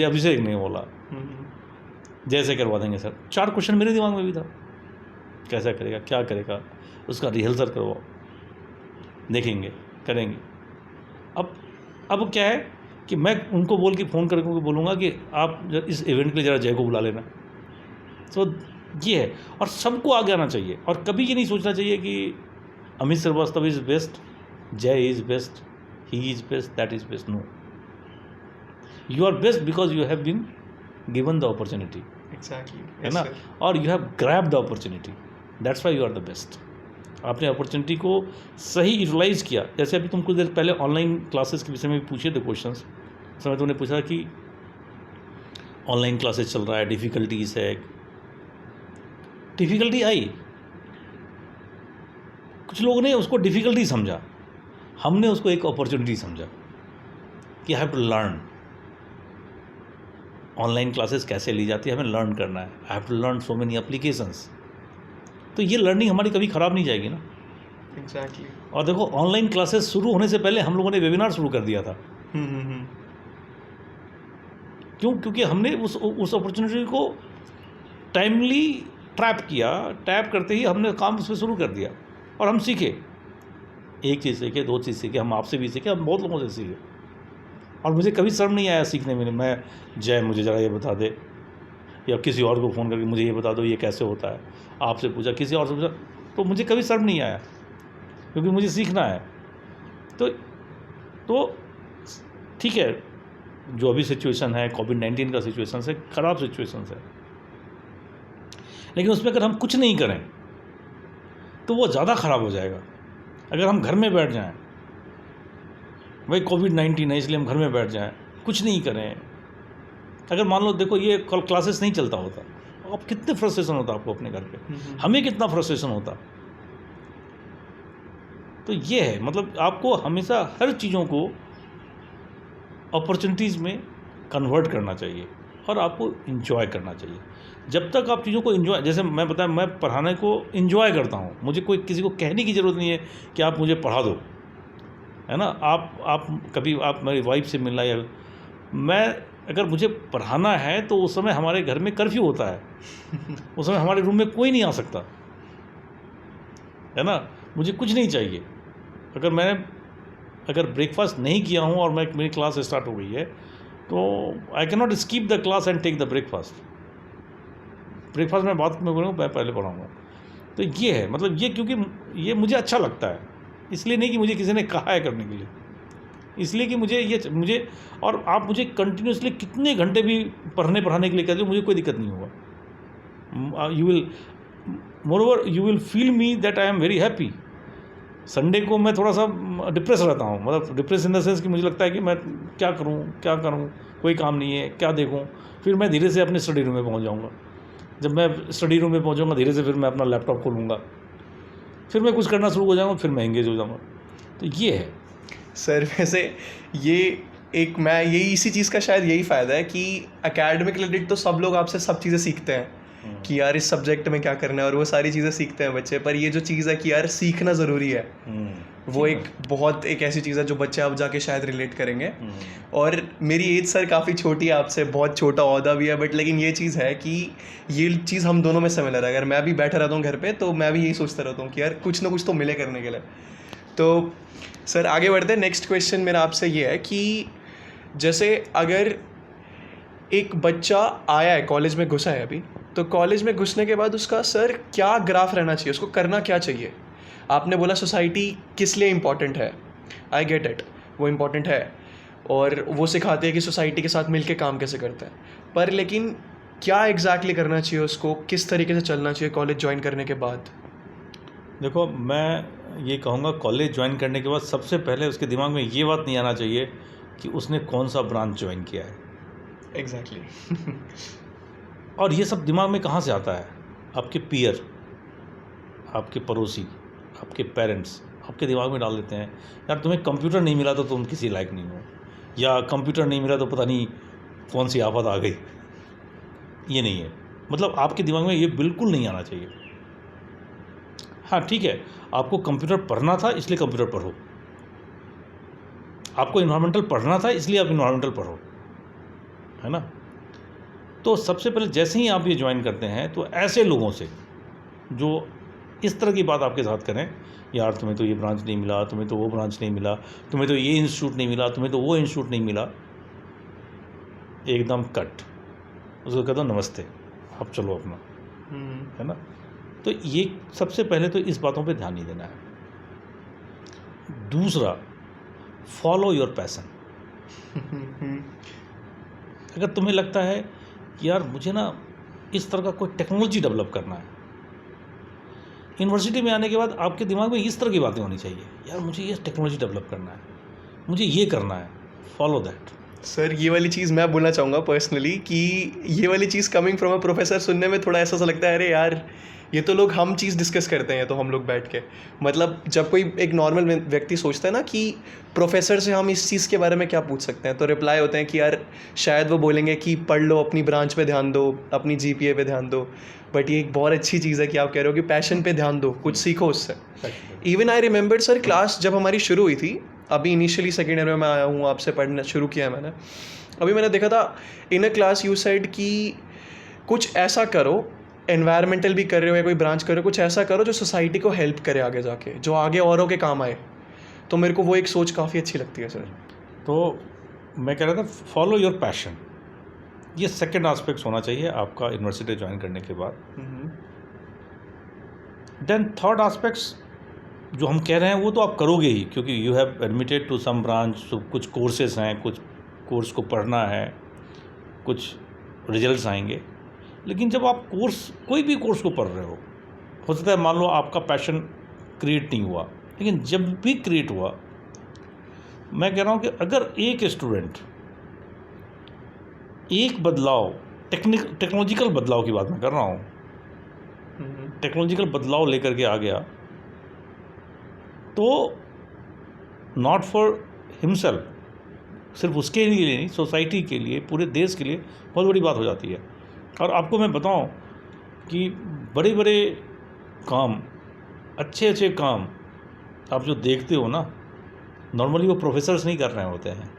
अभिषेक ने बोला जय से करवा देंगे सर, 4 क्वेश्चन मेरे दिमाग में भी था, कैसा करेगा, क्या करेगा, उसका रिहर्सल करवाओ, देखेंगे, करेंगे। अब क्या है कि मैं उनको बोल के फ़ोन करके बोलूँगा कि आप इस इवेंट के लिए ज़रा जय को बुला लेना। तो ये है, और सबको आगे आना चाहिए, और कभी ये नहीं सोचना चाहिए कि Amit Shrivastava is best, Jai is best, he is best, that is best. No, you are best because you have been given the opportunity, है ना, और you have grab the opportunity, that's why you are the best. आपने opportunity को सही utilise किया। जैसे अभी तुम कुछ देर पहले ऑनलाइन क्लासेस के विषय में भी पूछे थे क्वेश्चंस, समय तुमने पूछा कि ऑनलाइन क्लासेस चल रहा है, डिफ़िकल्टीज़ है। डिफ़िकल्टी आई, कुछ लोगों ने उसको डिफ़िकल्टी समझा, हमने उसको एक अपॉर्चुनिटी समझा कि I have to learn. Online classes कैसे ली जाती है, हमें लर्न करना है। I have to learn so many applications. तो ये लर्निंग हमारी कभी ख़राब नहीं जाएगी ना। एग्जैक्टली। और देखो, ऑनलाइन क्लासेस शुरू होने से पहले हम लोगों ने वेबिनार शुरू कर दिया था। क्यों? क्योंकि हमने उस अपॉर्चुनिटी को टाइमली टैप करते ही हमने काम उस पर शुरू कर दिया और हम सीखे। एक चीज़ सीखे, 2 चीज़ सीखे, हम आपसे भी सीखे, हम बहुत लोगों से सीखे। और मुझे कभी शर्म नहीं आया सीखने में। मैं जय मुझे ज़रा ये बता दे, या किसी और को फ़ोन करके मुझे ये बता दो ये कैसे होता है, आपसे पूछा, किसी और से पूछा, तो मुझे कभी शर्म नहीं आया, क्योंकि मुझे सीखना है। तो ठीक है, जो अभी सिचुएशन है, कोविड-19 का सिचुएशन है, ख़राब सिचुएशन है, लेकिन उसमें अगर हम कुछ नहीं करें तो वो ज़्यादा ख़राब हो जाएगा। अगर हम घर में बैठ जाएं, भाई कोविड-19 है इसलिए हम घर में बैठ जाएं, कुछ नहीं करें। अगर मान लो, देखो, ये कल क्लासेस नहीं चलता होता, अब कितने फ्रस्ट्रेशन होता आपको अपने घर पे, हमें कितना फ्रस्ट्रेशन होता। तो ये है, मतलब आपको हमेशा हर चीज़ों को अपॉर्चुनिटीज़ में कन्वर्ट करना चाहिए और आपको इन्जॉय करना चाहिए। जब तक आप चीज़ों को इन्जॉय, जैसे मैं बताया, मैं पढ़ाने को इन्जॉय करता हूँ, मुझे कोई किसी को कहने की ज़रूरत नहीं है कि आप मुझे पढ़ा दो, है ना। आप कभी आप मेरी वाइफ से मिलना, या मैं अगर मुझे पढ़ाना है तो उस समय हमारे घर में कर्फ्यू होता है उस समय हमारे रूम में कोई नहीं आ सकता, है ना। मुझे कुछ नहीं चाहिए। अगर ब्रेकफास्ट नहीं किया हूँ और मेरी क्लास स्टार्ट हो गई है, तो I can not skip the class and take the breakfast मैं बात में बोलूँगा, मैं पहले पढ़ाऊँगा। तो ये है, मतलब ये, क्योंकि ये मुझे अच्छा लगता है, इसलिए नहीं कि मुझे किसी ने कहा है करने के लिए, इसलिए कि मुझे और आप मुझे कंटिन्यूसली कितने घंटे भी पढ़ाने के लिए कहते हो, मुझे कोई दिक्कत नहीं होगा। You will feel me that I am very happy. Sunday को मैं थोड़ा सा डिप्रेस रहता हूँ, मतलब डिप्रेस इन द सेंस कि मुझे लगता है कि मैं क्या करूँ, कोई काम नहीं है, क्या देखूँ। फिर मैं धीरे से अपने स्टडी रूम में पहुँच जाऊँगा। जब मैं स्टडी रूम में पहुँचूँगा, धीरे से फिर मैं अपना लैपटॉप खोलूँगा, फिर मैं कुछ करना शुरू हो जाऊँगा, फिर मैं एंगेज हो जाऊँगा। तो ये है सर। वैसे इसी चीज़ का शायद यही फ़ायदा है कि एकेडमिक रिलेटेड तो सब लोग आपसे सब चीज़ें सीखते हैं कि यार इस सब्जेक्ट में क्या करना है, और वो सारी चीज़ें सीखते हैं बच्चे। पर ये जो चीज़ है कि यार सीखना ज़रूरी है, वो एक ऐसी चीज़ है जो बच्चे अब जाके शायद रिलेट करेंगे। और मेरी एज सर काफ़ी छोटी है आपसे, बहुत छोटा ओहदा भी है, बट लेकिन ये चीज़ है कि ये चीज़ हम दोनों में सिमिलर है। अगर मैं भी बैठा रहता हूँ घर पे, तो मैं भी यही सोचता रहता हूँ कि यार कुछ ना कुछ तो मिले करने के लिए। तो सर आगे बढ़ते हैं। नेक्स्ट क्वेश्चन मेरा आपसे ये है कि जैसे अगर एक बच्चा आया है, कॉलेज में घुसा है अभी, तो कॉलेज में घुसने के बाद उसका सर क्या ग्राफ रहना चाहिए, उसको करना क्या चाहिए? आपने बोला सोसाइटी किस लिए इम्पॉर्टेंट है, आई गेट इट, वो इम्पॉर्टेंट है, और वो सिखाते हैं कि सोसाइटी के साथ मिलके काम कैसे करते हैं, पर लेकिन क्या एग्जैक्टली करना चाहिए उसको, किस तरीके से चलना चाहिए कॉलेज ज्वाइन करने के बाद? देखो, मैं ये कहूँगा, कॉलेज ज्वाइन करने के बाद सबसे पहले उसके दिमाग में ये बात नहीं आना चाहिए कि उसने कौन सा ब्रांच ज्वाइन किया है। एग्जैक्टली। और ये सब दिमाग में कहाँ से आता है? आपके पीयर, आपके पड़ोसी, आपके पेरेंट्स आपके दिमाग में डाल देते हैं, यार तुम्हें कंप्यूटर नहीं मिला तो तुम किसी लायक नहीं हो, या कंप्यूटर नहीं मिला तो पता नहीं कौन सी आफत आ गई। ये नहीं है, मतलब आपके दिमाग में ये बिल्कुल नहीं आना चाहिए। हाँ ठीक है, आपको कंप्यूटर पढ़ना था इसलिए कंप्यूटर पढ़ो, आपको इन्वायरमेंटल पढ़ना था इसलिए आप इन्वायरमेंटल पढ़ो, है ना। तो सबसे पहले जैसे ही आप ये ज्वाइन करते हैं, तो ऐसे लोगों से जो इस तरह की बात आपके साथ करें, यार तुम्हें तो ये ब्रांच नहीं मिला, तुम्हें तो वो ब्रांच नहीं मिला, तुम्हें तो ये इंस्टीट्यूट नहीं मिला, तुम्हें तो वो इंस्टीट्यूट नहीं मिला, एकदम कट, उसको कह दो नमस्ते, आप चलो अपना, है ना। तो ये सबसे पहले तो इस बातों पे ध्यान नहीं देना है। दूसरा, फॉलो योर पैशन। अगर तुम्हें लगता है कि यार मुझे ना इस तरह का कोई टेक्नोलॉजी डेवलप करना है, यूनिवर्सिटी में आने के बाद आपके दिमाग में इस तरह की बातें होनी चाहिए, यार मुझे ये टेक्नोलॉजी डेवलप करना है, मुझे ये करना है, फॉलो दैट। सर ये वाली चीज़ मैं बोलना चाहूँगा पर्सनली कि ये वाली चीज़ कमिंग फ्रॉम अ प्रोफेसर सुनने में थोड़ा ऐसा सा लगता है, अरे यार ये तो लोग हम चीज़ डिस्कस करते हैं तो हम लोग बैठ के, मतलब जब कोई एक नॉर्मल व्यक्ति सोचता है ना कि प्रोफेसर से हम इस चीज़ के बारे में क्या पूछ सकते हैं, तो रिप्लाई होते हैं कि यार शायद वो बोलेंगे कि पढ़ लो, अपनी ब्रांच पे ध्यान दो, अपनी जीपीए पे ध्यान दो। बट ये एक बहुत अच्छी चीज़ है कि आप कह रहे हो कि पैशन पे ध्यान दो, कुछ सीखो उससे। Even I remember sir, class जब हमारी शुरू हुई थी, अभी इनिशियली सेकेंड ईयर में मैं आया हूँ, आपसे पढ़ना शुरू किया है मैंने, अभी मैंने देखा था इन अ क्लास यू साइड कि कुछ ऐसा करो, एनवायरमेंटल भी कर रहे हो या कोई ब्रांच कर रहे हो, कुछ ऐसा करो जो सोसाइटी को हेल्प करे आगे जाके, जो आगे औरों के काम आए। तो मेरे को वो एक सोच काफ़ी अच्छी लगती है सर। तो मैं कह रहा था फॉलो योर पैशन, ये सेकंड एस्पेक्ट होना चाहिए आपका यूनिवर्सिटी ज्वाइन करने के बाद। देन थर्ड एस्पेक्ट्स जो हम कह रहे हैं वो तो आप करोगे ही, क्योंकि you have admitted to some branch, तो कुछ कोर्सेज हैं, कुछ कोर्स को पढ़ना है, कुछ रिजल्ट्स आएंगे। लेकिन जब आप कोई भी कोर्स को पढ़ रहे हो सकता है मान लो आपका पैशन क्रिएट नहीं हुआ, लेकिन जब भी क्रिएट हुआ, मैं कह रहा हूँ कि अगर एक स्टूडेंट एक बदलाव, टेक्नोलॉजिकल बदलाव की बात मैं कर रहा हूँ, टेक्नोलॉजिकल बदलाव लेकर के आ गया, तो नॉट फॉर हिमसेल्फ, सिर्फ उसके लिए नहीं, सोसाइटी के लिए, पूरे देश के लिए बहुत बड़ी बात हो जाती है। और आपको मैं बताऊं कि बड़े बड़े काम, अच्छे अच्छे काम आप जो देखते हो ना, नॉर्मली वो प्रोफेसर्स नहीं कर रहे होते हैं,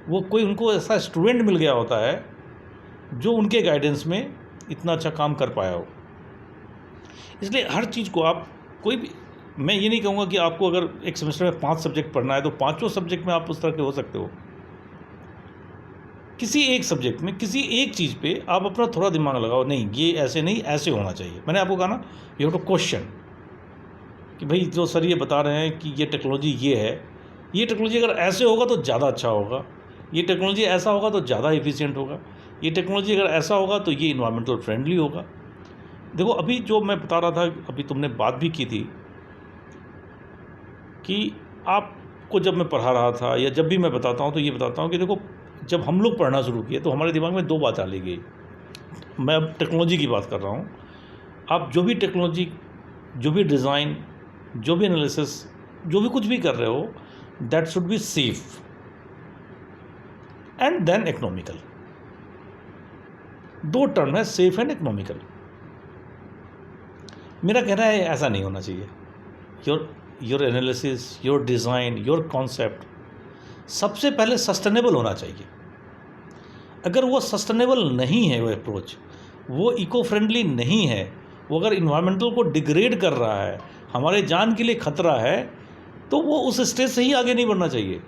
वो कोई उनको ऐसा स्टूडेंट मिल गया होता है जो उनके गाइडेंस में इतना अच्छा काम कर पाया हो। इसलिए हर चीज़ को आप कोई भी, मैं ये नहीं कहूँगा कि आपको अगर एक सेमेस्टर में 5 सब्जेक्ट पढ़ना है तो 5 सब्जेक्ट में आप उस तरह के हो सकते हो। किसी एक सब्जेक्ट में, किसी एक चीज़ पे आप अपना थोड़ा दिमाग लगाओ, नहीं ये ऐसे नहीं, ऐसे होना चाहिए। मैंने आपको कहा ना, यू हैव टू क्वेश्चन कि भाई जो सर ये बता रहे हैं कि ये टेक्नोलॉजी ये है, ये टेक्नोलॉजी अगर ऐसे होगा तो ज़्यादा अच्छा होगा, ये टेक्नोलॉजी ऐसा होगा तो ज़्यादा एफिशिएंट होगा, ये टेक्नोलॉजी अगर ऐसा होगा तो ये इन्वायरमेंटल फ्रेंडली होगा। देखो अभी जो मैं बता रहा था, अभी तुमने बात भी की थी कि आपको जब मैं पढ़ा रहा था या जब भी मैं बताता हूँ तो ये बताता हूँ कि देखो जब हम लोग पढ़ना शुरू किए तो हमारे दिमाग में 2 बात आ गई। मैं अब टेक्नोलॉजी की बात कर रहा हूँ। आप जो भी टेक्नोलॉजी, जो भी डिज़ाइन, जो भी एनालिसिस, जो भी कुछ भी कर रहे हो, that should be safe and then economical. 2 term है, सेफ एंड इकोनॉमिकल। मेरा कहना है ऐसा नहीं होना चाहिए। Your analysis, your design, your concept सबसे पहले सस्टेनेबल होना चाहिए। अगर वो सस्टेनेबल नहीं है, वो अप्रोच, वो इको फ्रेंडली नहीं है, वो अगर इन्वायरमेंटल को डिग्रेड कर रहा है, हमारे जान के लिए खतरा है, तो वो उस स्टेज से ही आगे नहीं बढ़ना चाहिए।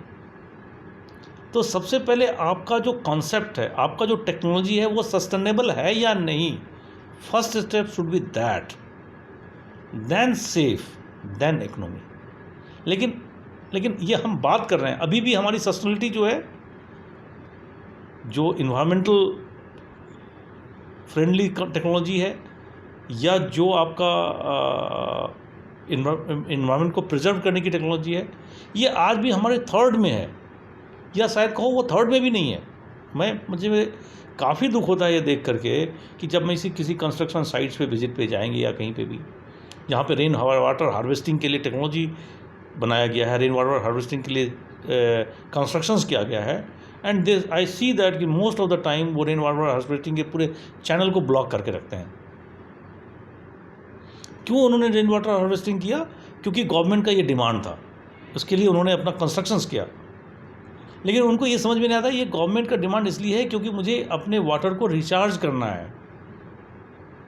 तो सबसे पहले आपका जो कॉन्सेप्ट है, आपका जो टेक्नोलॉजी है, वो सस्टेनेबल है या नहीं, first step should be that, then safe, then economy. लेकिन ये हम बात कर रहे हैं, अभी भी हमारी सस्टेनेबिलिटी जो है, जो इन्वायरमेंटल फ्रेंडली टेक्नोलॉजी है, या जो आपका इन्वायरमेंट को प्रिजर्व करने की टेक्नोलॉजी है, ये आज भी हमारे थर्ड में है, या शायद कहो वो थर्ड में भी नहीं है। मुझे काफ़ी दुख होता है ये देख करके कि जब मैं किसी कंस्ट्रक्शन साइट्स पे विजिट पे जाएंगे या कहीं पे भी, जहाँ पे रेन वाटर हार्वेस्टिंग के लिए टेक्नोलॉजी बनाया गया है, रेन वाटर हार्वेस्टिंग के लिए कंस्ट्रक्शंस किया गया है, and this I see that कि मोस्ट ऑफ द टाइम वो रेन वाटर हार्वेस्टिंग के पूरे चैनल को ब्लॉक करके रखते हैं। क्यों उन्होंने रेन वाटर हार्वेस्टिंग किया? क्योंकि गवर्नमेंट का ये डिमांड था, उसके लिए उन्होंने अपना कंस्ट्रक्शंस किया। लेकिन उनको ये समझ में नहीं आता, ये गवर्नमेंट का डिमांड इसलिए है क्योंकि मुझे अपने वाटर को रिचार्ज करना है,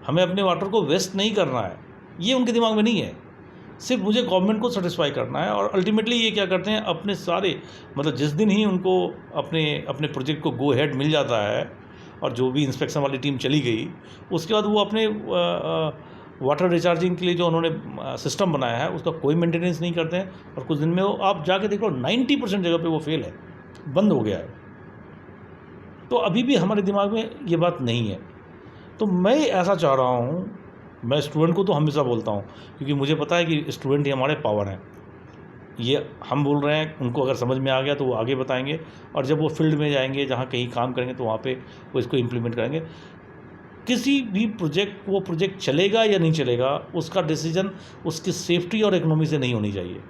हमें अपने वाटर को वेस्ट नहीं करना है। ये उनके दिमाग में नहीं है, सिर्फ मुझे गवर्नमेंट को सेटिस्फाई करना है। और अल्टीमेटली ये क्या करते हैं, अपने सारे, मतलब जिस दिन ही उनको अपने प्रोजेक्ट को गो हेड मिल जाता है और जो भी इंस्पेक्शन वाली टीम चली गई, उसके बाद वो अपने वाटर रिचार्जिंग के लिए जो उन्होंने सिस्टम बनाया है उसका कोई मेंटेनेंस नहीं करते हैं, और कुछ दिन में वो, आप जाके देख लो, 90% जगह पे वो फेल है, बंद हो गया है। तो अभी भी हमारे दिमाग में ये बात नहीं है। तो मैं ऐसा चाह रहा हूँ, मैं स्टूडेंट को तो हमेशा बोलता हूँ, क्योंकि मुझे पता है कि स्टूडेंट ही हमारे पावर हैं। ये हम बोल रहे हैं, उनको अगर समझ में आ गया तो वो आगे बताएंगे, और जब वो फील्ड में जाएंगे, जहाँ कहीं काम करेंगे, तो वहाँ पे वो इसको इम्प्लीमेंट करेंगे। किसी भी प्रोजेक्ट, वो प्रोजेक्ट चलेगा या नहीं चलेगा, उसका डिसीजन उसकी सेफ्टी और इकोनॉमी से नहीं होनी चाहिए।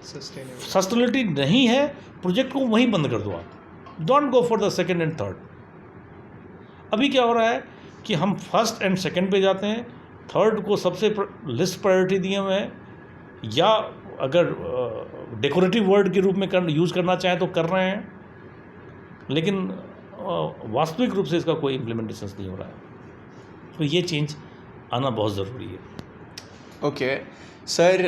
सस्टेनेबिलिटी नहीं है, प्रोजेक्ट को वहीं बंद कर दो आप, don't go for the second and third. अभी क्या हो रहा है कि हम फर्स्ट एंड सेकेंड पे जाते हैं, थर्ड को सबसे लिस्ट प्रायोरिटी दिए हुए हैं, या अगर डेकोरेटिव वर्ड के रूप में यूज़ करना चाहें तो कर रहे हैं, लेकिन वास्तविक रूप से इसका कोई इम्प्लीमेंटेशन नहीं हो रहा है। तो ये चेंज आना बहुत ज़रूरी है। Okay sir,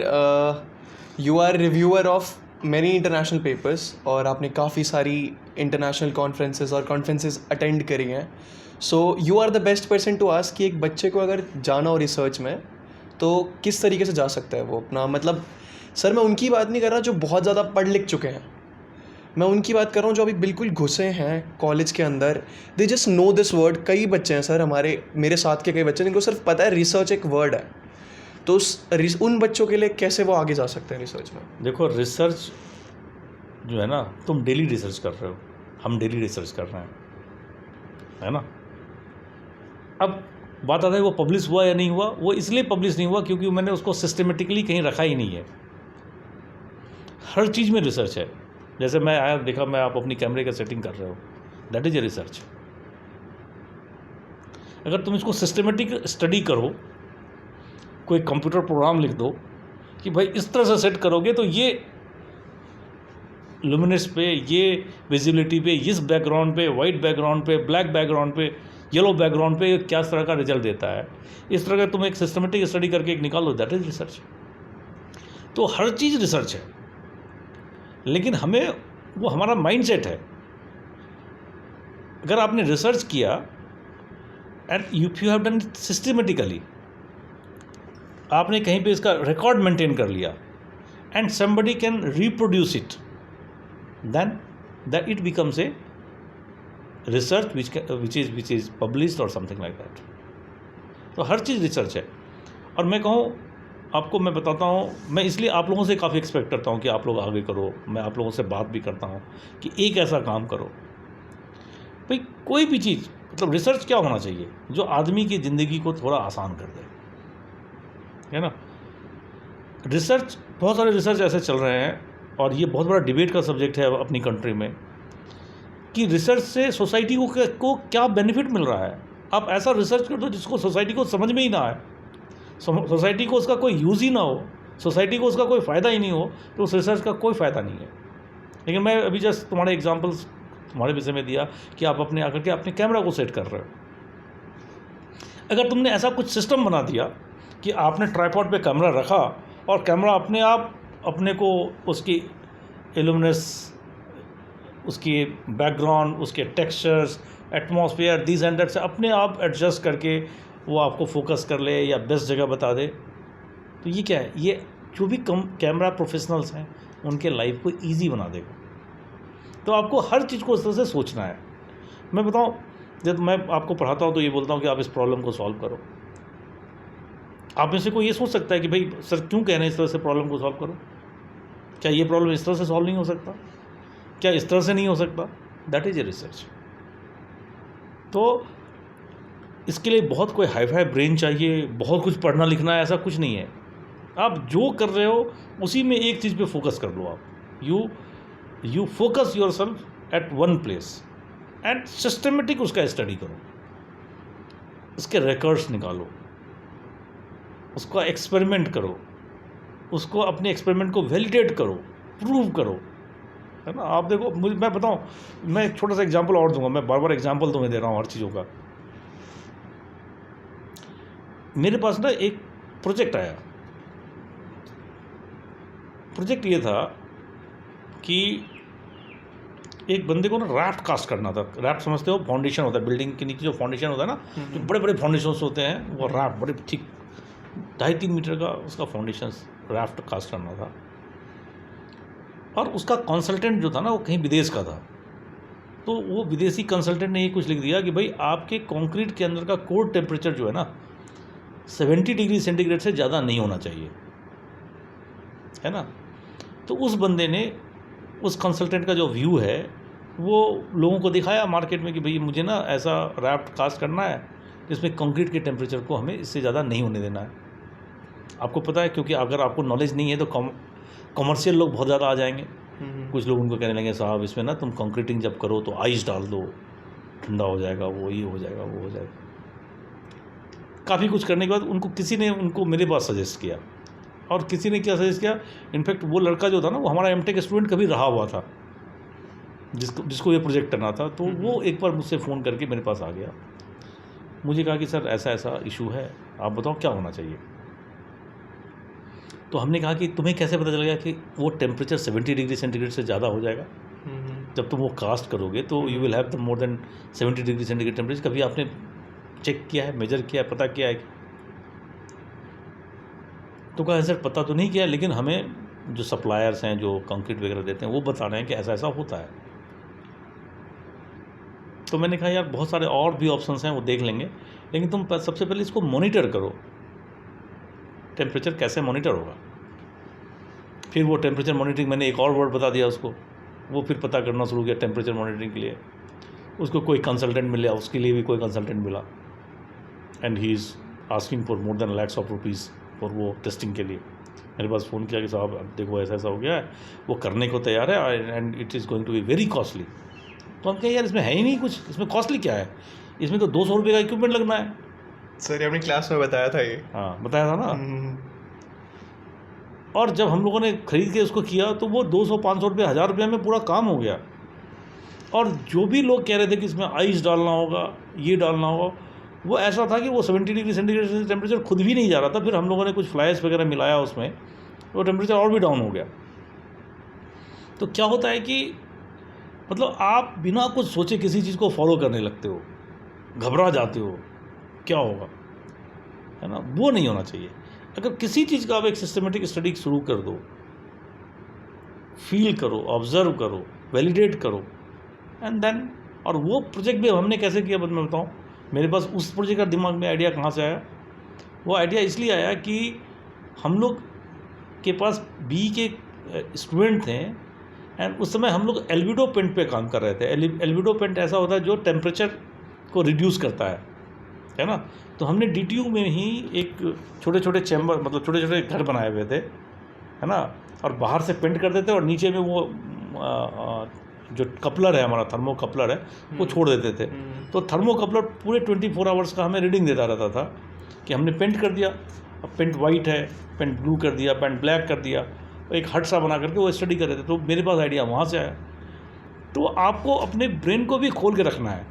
you are reviewer of many international papers और आपने काफ़ी सारी इंटरनेशनल कॉन्फ्रेंसेस और कॉन्फ्रेंसेस अटेंड करी हैं, so you are the best person to ask कि एक बच्चे को अगर जाना हो रिसर्च में तो किस तरीके से जा सकता है वो अपना, मतलब सर मैं उनकी बात नहीं कर रहा जो बहुत ज़्यादा पढ़ लिख चुके हैं, मैं उनकी बात कर रहा हूँ जो अभी बिल्कुल घुसे हैं कॉलेज के अंदर, they just know this word. कई बच्चे हैं सर, मेरे साथ के कई बच्चे जिनको सिर्फ पता है रिसर्च एक वर्ड है, तो उन बच्चों के लिए कैसे वो आगे जा सकते हैं रिसर्च में? देखो, रिसर्च जो है ना, तुम डेली रिसर्च कर रहे हो, हम डेली रिसर्च कर रहे हैं, है ना। अब बात आता है वो पब्लिश हुआ या नहीं हुआ। वो इसलिए पब्लिश नहीं हुआ क्योंकि मैंने उसको सिस्टमेटिकली कहीं रखा ही नहीं है। हर चीज़ में रिसर्च है। जैसे मैं आया, देखा मैं आप अपनी कैमरे का सेटिंग कर रहे हो, दैट इज़ ए रिसर्च। अगर तुम इसको सिस्टमेटिक स्टडी करो, कोई कंप्यूटर प्रोग्राम लिख दो कि भाई इस तरह से सेट करोगे तो ये लुमिनस पे, ये विजिबिलिटी पे, इस बैकग्राउंड पे, वाइट बैकग्राउंड पे, ब्लैक बैकग्राउंड पे, येलो बैकग्राउंड पे क्या तरह का रिजल्ट देता है, इस तरह का तुम एक सिस्टमेटिक स्टडी करके एक निकालो, दैट इज़ रिसर्च। तो हर चीज़ रिसर्च है, लेकिन हमें वो हमारा माइंडसेट है। अगर आपने रिसर्च किया and if you have done it systematically, आपने कहीं पे इसका रिकॉर्ड मेंटेन कर लिया and somebody can reproduce it, then that it becomes a research which is published और समथिंग लाइक दैट। तो हर चीज़ रिसर्च है। और मैं कहूँ आपको, मैं बताता हूँ, मैं इसलिए आप लोगों से काफ़ी एक्सपेक्ट करता हूँ कि आप लोग आगे करो। मैं आप लोगों से बात भी करता हूँ कि एक ऐसा काम करो, भाई कोई भी चीज़, मतलब रिसर्च क्या होना चाहिए जो आदमी की ज़िंदगी को थोड़ा आसान कर दे, है ना। रिसर्च, बहुत सारे रिसर्च ऐसे चल रहे हैं और ये बहुत बड़ा डिबेट का सब्जेक्ट है अपनी कंट्री में कि रिसर्च से सोसाइटी को क्या बेनिफिट मिल रहा है। आप ऐसा रिसर्च कर दो जिसको सोसाइटी को समझ में ही ना आए, सोसाइटी को उसका कोई यूज़ ही ना हो, सोसाइटी को उसका कोई फ़ायदा ही नहीं हो, तो उस रिसर्च का कोई फ़ायदा नहीं है। लेकिन मैं अभी जस्ट तुम्हारे एग्जांपल्स तुम्हारे विषय में दिया कि आप अपने आकर के अपने कैमरा को सेट कर रहे हो। अगर तुमने ऐसा कुछ सिस्टम बना दिया कि आपने ट्राइपॉड पे कैमरा रखा और कैमरा अपने आप अपने को उसकी इल्यूमिनेंस, उसकी बैकग्राउंड, उसके textures, atmosphere, this and that से अपने आप एडजस्ट करके वो आपको फोकस कर ले या बेस्ट जगह बता दे, तो ये क्या है, ये जो भी कैमरा प्रोफेशनल्स हैं उनके लाइफ को इजी बना देगा। तो आपको हर चीज़ को इस तरह से सोचना है। मैं बताऊँ, जब मैं आपको पढ़ाता हूँ तो ये बोलता हूँ कि आप इस प्रॉब्लम को सॉल्व करो। आप में से कोई ये सोच सकता है कि भाई सर क्यों कह रहे हैं इस तरह से प्रॉब्लम को सॉल्व करो, क्या ये प्रॉब्लम इस तरह से सॉल्व नहीं हो सकता, क्या इस तरह से नहीं हो सकता? That is a research. तो इसके लिए बहुत कोई हाई फाई ब्रेन चाहिए, बहुत कुछ पढ़ना लिखना है, ऐसा कुछ नहीं है। आप जो कर रहे हो उसी में एक चीज़ पे फोकस कर लो। आप you focus your self eight one place and systematic उसका स्टडी करो, उसके रिकॉर्ड्स निकालो, उसका एक्सपेरिमेंट करो, उसको अपने एक्सपेरिमेंट को वैलिडेट करो, प्रूव करो, है ना। आप देखो, मैं बताऊँ, मैं एक छोटा सा एग्जांपल और दूंगा, मैं बार बार एग्जांपल तुम्हें दे रहा हूँ हर चीज़ों का। मेरे पास ना एक प्रोजेक्ट आया। प्रोजेक्ट ये था कि एक बंदे को ना राफ्ट कास्ट करना था। राफ्ट समझते हो, फाउंडेशन होता है, बिल्डिंग के नीचे जो फाउंडेशन होता है ना, जो बड़े बड़े फाउंडेशंस होते हैं, वो राफ्ट बड़े ठीक 2.5-3 मीटर का उसका फाउंडेशन राफ्ट कास्ट करना था। और उसका कंसल्टेंट जो था ना, वो कहीं विदेश का था। तो वो विदेशी कंसल्टेंट ने ये कुछ लिख दिया कि भाई आपके कंक्रीट के अंदर का कोर टेम्परेचर जो है ना 70 डिग्री सेंटीग्रेड से ज़्यादा नहीं होना चाहिए, है ना। तो उस बंदे ने, उस कंसल्टेंट का जो व्यू है वो लोगों को दिखाया मार्केट में कि भाई मुझे ना ऐसा राफ्ट कास्ट करना है जिसमें कंक्रीट के टेम्परेचर को हमें इससे ज़्यादा नहीं होने देना है। आपको पता है, क्योंकि अगर आपको नॉलेज नहीं है तो कमर्शियल लोग बहुत ज़्यादा आ जाएंगे। कुछ लोग उनको कहने लगे साहब इसमें ना तुम कंक्रीटिंग जब करो तो आइस डाल दो, ठंडा हो जाएगा, वो ये हो जाएगा, वो हो जाएगा। काफ़ी कुछ करने के बाद किसी ने उनको मेरे पास सजेस्ट किया, और किसी ने क्या सजेस्ट किया, इनफैक्ट वो लड़का जो था ना वो हमारा एमटेक स्टूडेंट कभी रहा हुआ था, जिसको ये प्रोजेक्ट करना था। तो वो एक बार मुझसे फ़ोन करके मेरे पास आ गया, मुझे कहा कि सर ऐसा ऐसा इशू है, आप बताओ क्या होना चाहिए। तो हमने कहा कि तुम्हें कैसे पता चल गया कि वो टेम्परेचर 70 डिग्री सेंटीग्रेड से ज़्यादा हो जाएगा। जब तुम वो कास्ट करोगे तो you will have the more than 70 degree centigrade temperature. कभी आपने चेक किया है, मेजर किया है, पता किया है? तो कहा सर पता तो नहीं किया, लेकिन हमें जो सप्लायर्स हैं जो कंक्रीट वगैरह देते हैं वो बता रहे हैं कि ऐसा ऐसा होता है। तो मैंने कहा यार बहुत सारे और भी ऑप्शंस हैं, वो देख लेंगे, लेकिन तुम सबसे पहले इसको मॉनिटर करो, टेम्परेचर कैसे मॉनिटर होगा। फिर वो टेम्परेचर मॉनिटरिंग, मैंने एक और वर्ड बता दिया उसको, वो फिर पता करना शुरू किया टेम्परेचर मॉनिटरिंग के लिए। उसको कोई कंसल्टेंट मिला, उसके लिए भी कोई कंसल्टेंट मिला, and he is asking for more than lakhs of rupees for वो टेस्टिंग के लिए। मेरे पास फ़ोन किया कि साहब अब देखो ऐसा ऐसा हो गया है, वो करने को तैयार है and it is going to be very costly. तो हम कहें यार इसमें है ही नहीं कुछ, इसमें कॉस्टली क्या है, इसमें तो 200 रुपये का इक्विपमेंट लगना है। सर आपने क्लास में बताया था ये। हाँ बताया था ना। और जब हम लोगों ने ख़रीद के उसको किया तो वो 200-500 रुपये, 1000 रुपये में पूरा काम हो गया। और जो भी लोग कह रहे थे कि इसमें आइस डालना होगा, ये डालना होगा, वो ऐसा था कि वो 70 डिग्री सेंटीग्रेड से टेम्परेचर खुद भी नहीं जा रहा था। फिर हम लोगों ने कुछ फ्लाइस वगैरह मिलाया उसमें, वो टेम्परेचर और भी डाउन हो गया। तो क्या होता है कि मतलब आप बिना कुछ सोचे किसी चीज़ को फॉलो करने लगते हो, घबरा जाते हो क्या होगा, है ना। वो नहीं होना चाहिए। अगर किसी चीज़ का आप एक सिस्टमेटिक स्टडी शुरू कर दो, फील करो, ऑब्जर्व करो, वैलिडेट करो, एंड देन। और वो प्रोजेक्ट भी हमने कैसे किया मैं बताऊँ। मेरे पास उस प्रोजेक्ट का दिमाग में आइडिया कहाँ से आया। वो आइडिया इसलिए आया कि हम लोग के पास बी के स्टूडेंट थे, एंड उस समय हम लोग एल्बिडो पेंट पे काम कर रहे थे। एल्बिडो पेंट ऐसा होता है जो टेम्परेचर को रिड्यूस करता है ना। तो हमने DTU में ही एक छोटे छोटे चैम्बर, मतलब छोटे छोटे घर बनाए हुए थे, है ना, और बाहर से पेंट कर देते और नीचे में वो जो कपलर है हमारा, थर्मो कपलर है, वो छोड़ देते थे। तो थर्मो कपलर पूरे 24 आवर्स का हमें रीडिंग देता रहता था कि हमने पेंट कर दिया, अब पेंट वाइट है, पेंट ब्लू कर दिया, पेंट ब्लैक कर दिया, एक हट सा बना करके वो स्टडी कर रहे थे। तो मेरे पास आइडिया वहाँ से आया। तो आपको अपने ब्रेन को भी खोल के रखना है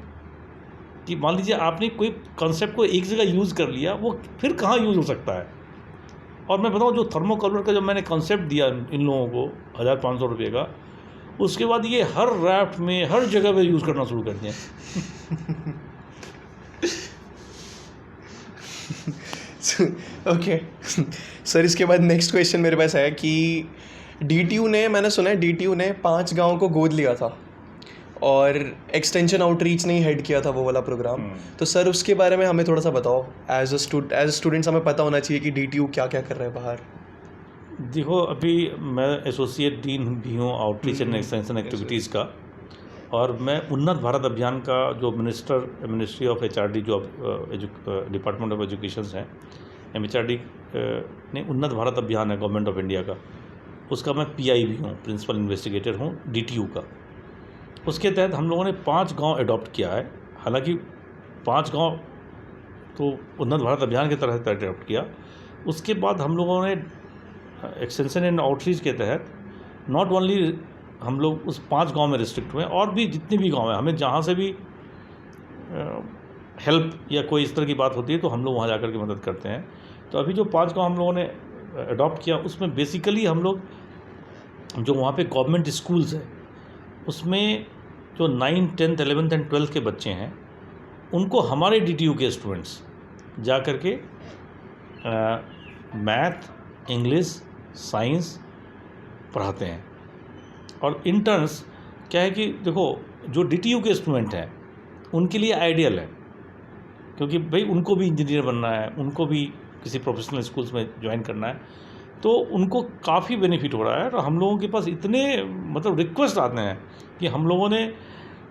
कि मान लीजिए आपने कोई कॉन्सेप्ट को एक जगह यूज़ कर लिया, वो फिर कहाँ यूज़ हो सकता है। और मैं बताऊँ, जो थर्मोकॉलर का जब मैंने कॉन्सेप्ट दिया इन लोगों को 1500 रुपये का, उसके बाद ये हर राफ्ट में हर जगह पे यूज़ करना शुरू कर दिया। ओके सर, इसके बाद नेक्स्ट क्वेश्चन मेरे पास है कि DTU ने, मैंने सुना है DTU ने 5 गांव को गोद लिया था और एक्सटेंशन आउटरीच ने ही हेड किया था वो वाला प्रोग्राम। तो सर उसके बारे में हमें थोड़ा सा बताओ। एज अ स्टूडेंट्स हमें पता होना चाहिए कि DTU क्या क्या कर रहा है बाहर। देखो, अभी मैं एसोसिएट डीन भी हूँ आउटरीच एंड एक्सटेंशन एक्टिविटीज़ का, और मैं उन्नत भारत अभियान का जो मिनिस्ट्री ऑफ HRD जो डिपार्टमेंट ऑफ एजुकेशन है, MHRD ने उन्नत भारत अभियान है गवर्नमेंट ऑफ इंडिया का, उसका मैं PI भी हूँ, प्रिंसिपल इन्वेस्टिगेटर हूँ DTU का। उसके तहत हम लोगों ने 5 गांव अडॉप्ट किया है। हालांकि 5 गांव तो उन्नत भारत अभियान के तहत अडॉप्ट किया। उसके बाद हम लोगों ने एक्सटेंशन एंड आउटरीच के तहत नॉट ओनली हम लोग उस 5 गांव में रिस्ट्रिक्ट हुए, और भी जितने भी गांव हैं, हमें जहाँ से भी हेल्प या कोई इस तरह की बात होती है तो हम लोग वहाँ जा कर के मदद करते हैं। तो अभी जो 5 गांव हम लोगों ने अडॉप्ट किया, उसमें बेसिकली हम लोग जो वहाँ पे गवर्नमेंट स्कूल्स है, उसमें जो 9, 10th, 11th एंड 12th के बच्चे हैं, उनको हमारे DTU के स्टूडेंट्स जा कर के मैथ, इंग्लिश, साइंस पढ़ाते हैं। और इंटर्न्स क्या है कि देखो, जो DTU के स्टूडेंट हैं उनके लिए आइडियल है, क्योंकि भाई उनको भी इंजीनियर बनना है, उनको भी किसी प्रोफेशनल स्कूल्स में ज्वाइन करना है, तो उनको काफ़ी बेनिफिट हो रहा है। और हम लोगों के पास इतने मतलब रिक्वेस्ट आते हैं कि हम लोगों ने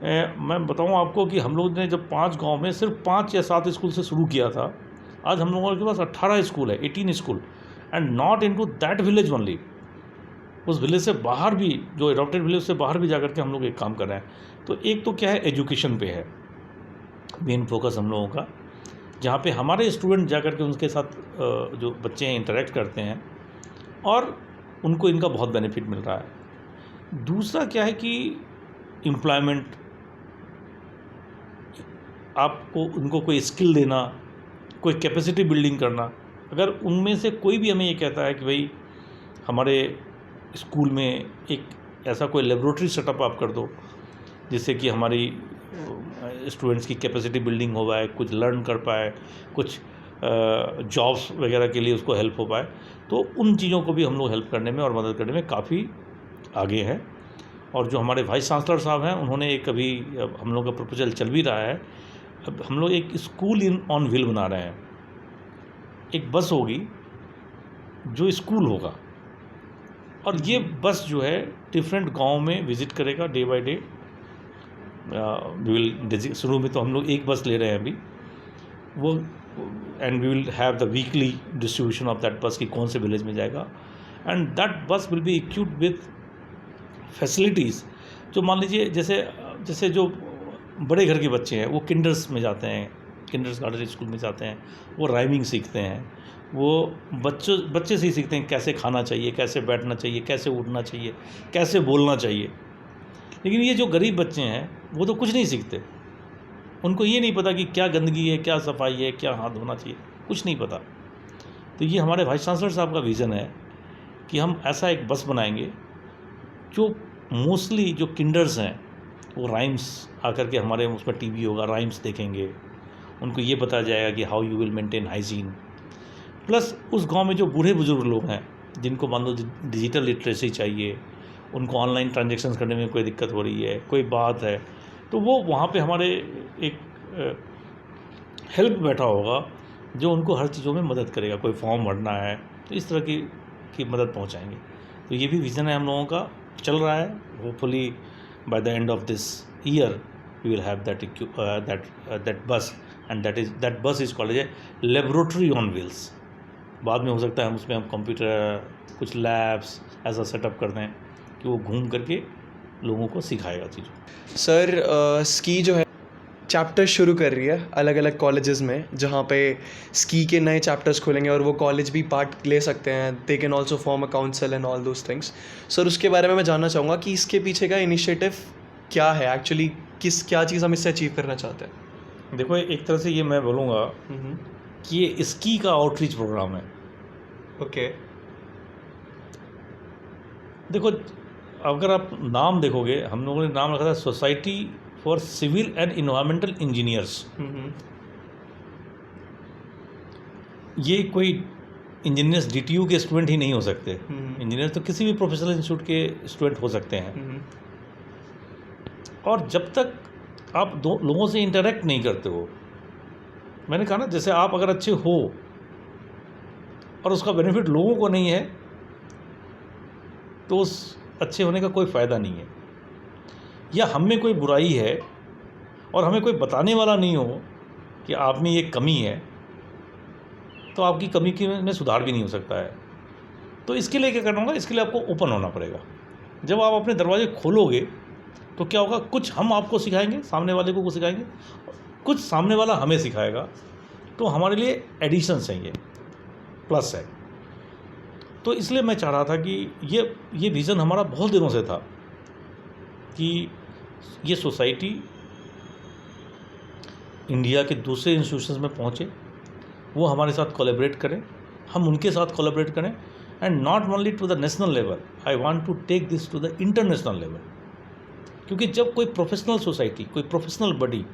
मैं बताऊं आपको कि हम लोग ने जब 5 गांव में सिर्फ 5 या 7 स्कूल से शुरू किया था, आज हम लोगों के पास 18 स्कूल है, 18 school, and not into that village only. उस विलेज से बाहर भी, जो एडॉप्टेड विलेज से बाहर भी जाकर के हम लोग एक काम कर रहे हैं। तो एक तो क्या है, एजुकेशन पे है मेन फोकस हम लोगों का, जहाँ पे हमारे स्टूडेंट जाकर के उनके साथ जो बच्चे हैं इंटरेक्ट करते हैं और उनको इनका बहुत बेनिफिट मिल रहा है। दूसरा क्या है कि एम्प्लॉयमेंट, आपको उनको कोई स्किल देना, कोई कैपेसिटी बिल्डिंग करना। अगर उनमें से कोई भी हमें ये कहता है कि भाई हमारे स्कूल में एक ऐसा कोई लेबोरेटरी सेटअप आप कर दो जिससे कि हमारी स्टूडेंट्स की कैपेसिटी बिल्डिंग हो पाए, कुछ लर्न कर पाए, कुछ जॉब्स वगैरह के लिए उसको हेल्प हो पाए, तो उन चीज़ों को भी हम लोग हेल्प करने में और मदद करने में काफ़ी आगे हैं। और जो हमारे वाइस चांसलर साहब हैं, उन्होंने एक अभी हम लोग का प्रपोजल चल भी रहा है, अब हम लोग एक स्कूल इन ऑन व्हील बना रहे हैं। एक बस होगी जो स्कूल होगा, और ये बस जो है डिफरेंट गांव में विज़िट करेगा डे बाय डे। शुरू में तो हम लोग एक बस ले रहे हैं अभी वो, and we will have the weekly distribution of that bus कि कौन से विलेज में जाएगा, and that bus will be equipped with facilities. जो मान लीजिए जैसे जो बड़े घर के बच्चे हैं वो किंडर्स में जाते हैं, किंडर्स गार्डन स्कूल में जाते हैं, वो राइमिंग सीखते हैं, वो बच्चे से ही सीखते हैं कैसे खाना चाहिए, कैसे बैठना चाहिए, कैसे उठना चाहिए, कैसे बोलना चाहिए। लेकिन ये जो गरीब बच्चे हैं वो तो कुछ नहीं सीखते, उनको ये नहीं पता कि क्या गंदगी है, क्या सफाई है, क्या हाथ धोना चाहिए, कुछ नहीं पता। तो ये हमारे वाइस चांसलर साहब का विज़न है कि हम ऐसा एक बस बनाएंगे जो मोस्टली जो किंडर्स हैं वो राइम्स आकर के हमारे उसमें टीवी होगा, राइम्स देखेंगे, उनको ये बताया जाएगा कि how you will maintain hygiene. Plus उस गांव में जो बूढ़े बुजुर्ग लोग हैं जिनको मान लो डिजिटल लिटरेसी चाहिए, उनको ऑनलाइन ट्रांजेक्शन्स करने में कोई दिक्कत हो रही है, कोई बात है, तो वो वहाँ पे हमारे एक हेल्प बैठा होगा जो उनको हर चीज़ों में मदद करेगा। कोई फॉर्म भरना है तो इस तरह की मदद पहुँचाएंगे। तो ये भी विज़न है हम लोगों का, चल रहा है। Hopefully by the end of this year we will have that bus, and that bus is called a laboratory on wheels. बाद में हो सकता है उसमें हम कंप्यूटर, कुछ लैब्स ऐसा सेटअप कर दें कि वो घूम करके लोगों को सिखाएगा चीज़ों। सर स्की जो है चैप्टर शुरू कर रही है अलग अलग कॉलेजेस में, जहाँ पे स्की के नए चैप्टर्स खुलेंगे और वो कॉलेज भी पार्ट ले सकते हैं। They can also form a council and all those things. Sir उसके बारे में मैं जानना चाहूँगा कि इसके पीछे का इनिशिएटिव क्या है एक्चुअली, क्या चीज़ हम इससे अचीव करना चाहते हैं? देखो, एक तरह से ये मैं बोलूँगा कि ये स्की का आउटरीच प्रोग्राम है। ओके। देखो, अगर आप नाम देखोगे, हम लोगों ने नाम रखा था society for civil and environmental engineers. ये कोई इंजीनियर्स DTU के स्टूडेंट ही नहीं हो सकते। इंजीनियर तो किसी भी प्रोफेशनल इंस्टीट्यूट के स्टूडेंट हो सकते हैं। और जब तक आप दो लोगों से इंटरेक्ट नहीं करते हो, मैंने कहा ना, जैसे आप अगर अच्छे हो और उसका बेनिफिट लोगों को नहीं है तो उस अच्छे होने का कोई फ़ायदा नहीं है। या हम में कोई बुराई है और हमें कोई बताने वाला नहीं हो कि आप में ये कमी है, तो आपकी कमी में सुधार भी नहीं हो सकता है। तो इसके लिए क्या करना होगा, इसके लिए आपको ओपन होना पड़ेगा। जब आप अपने दरवाजे खोलोगे तो क्या होगा, कुछ हम आपको सिखाएंगे, सामने वाले को सिखाएंगे, कुछ सामने वाला हमें सिखाएगा। तो हमारे लिए एडिशंस हैं, ये प्लस है। तो इसलिए मैं चाह रहा था कि ये विज़न हमारा बहुत दिनों से था कि ये सोसाइटी इंडिया के दूसरे इंस्टीट्यूशंस में पहुँचे, वो हमारे साथ कोलैबोरेट करें, हम उनके साथ कोलैबोरेट करें, and not only to the national level, I want to take this to the international level. क्योंकि जब कोई प्रोफेशनल सोसाइटी, कोई प्रोफेशनल बॉडी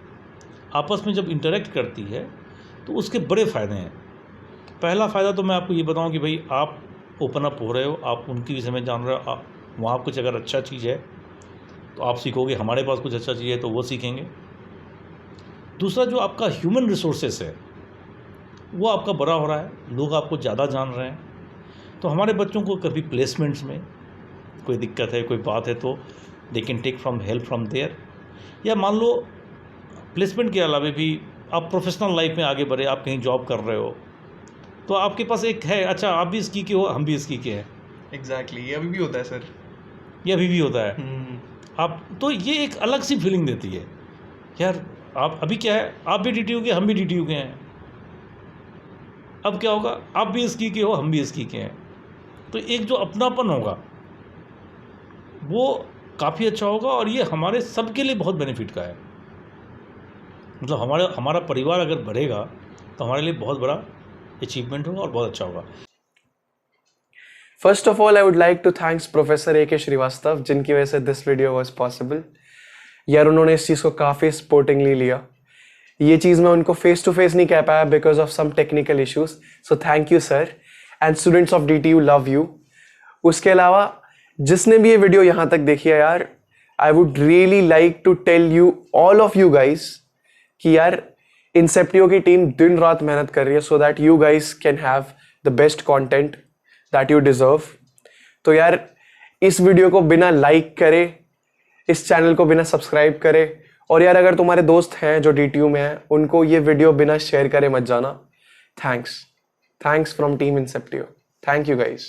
आपस में जब इंटरेक्ट करती है तो उसके बड़े फ़ायदे हैं। पहला फ़ायदा तो मैं आपको ये बताऊं कि भाई आप ओपन अप हो रहे हो, आप उनके विषय में जान रहे हो, वहाँ कुछ अगर अच्छा चीज़ है तो आप सीखोगे, हमारे पास कुछ अच्छा चीज़ है तो वो सीखेंगे। दूसरा, जो आपका ह्यूमन रिसोर्सेस है वो आपका बड़ा हो रहा है, लोग आपको ज़्यादा जान रहे हैं। तो हमारे बच्चों को कभी प्लेसमेंट्स में कोई दिक्कत है, कोई बात है, तो they can take from help from there. या मान लो प्लेसमेंट के अलावा भी आप प्रोफेशनल लाइफ में आगे बढ़े, आप कहीं जॉब कर रहे हो तो आपके पास एक है, अच्छा आप भी इसकी के हो, हम भी इसकी के हैं। एग्जैक्टली, ये अभी भी होता है सर। ये अभी भी होता है। आप तो ये एक अलग सी फीलिंग देती है यार। आप अभी क्या है, आप भी DTU के, हम भी DTU के हैं। अब क्या होगा, आप भी इसकी के हो, हम भी इसकी के हैं। तो एक जो अपनापन होगा वो काफ़ी अच्छा होगा और ये हमारे सबके लिए बहुत बेनिफिट का है। मतलब हमारा परिवार अगर बढ़ेगा तो हमारे लिए बहुत बड़ा अचीवमेंट होगा और बहुत अच्छा होगा। First of all I would like to thanks professor AK Srivastava, जिनकी वजह से दिस वीडियो वाज पॉसिबल। यार उन्होंने इस चीज़ को काफ़ी स्पोर्टिंगली लिया। ये चीज़ मैं उनको फेस टू फेस नहीं कह पाया because of some technical issues, so thank you sir. And students of DTU love you. उसके अलावा जिसने भी ये वीडियो यहाँ तक देखी है यार, I would really like to tell you all of you guys कि यार इंसेप्टियो की टीम दिन रात मेहनत कर रही है so that you guys can have the best content that you deserve. तो यार इस वीडियो को बिना लाइक करे, इस चैनल को बिना सब्सक्राइब करे, और यार अगर तुम्हारे दोस्त हैं जो DTU में हैं उनको ये वीडियो बिना शेयर करे मत जाना। Thanks from team Inceptio. Thank you guys.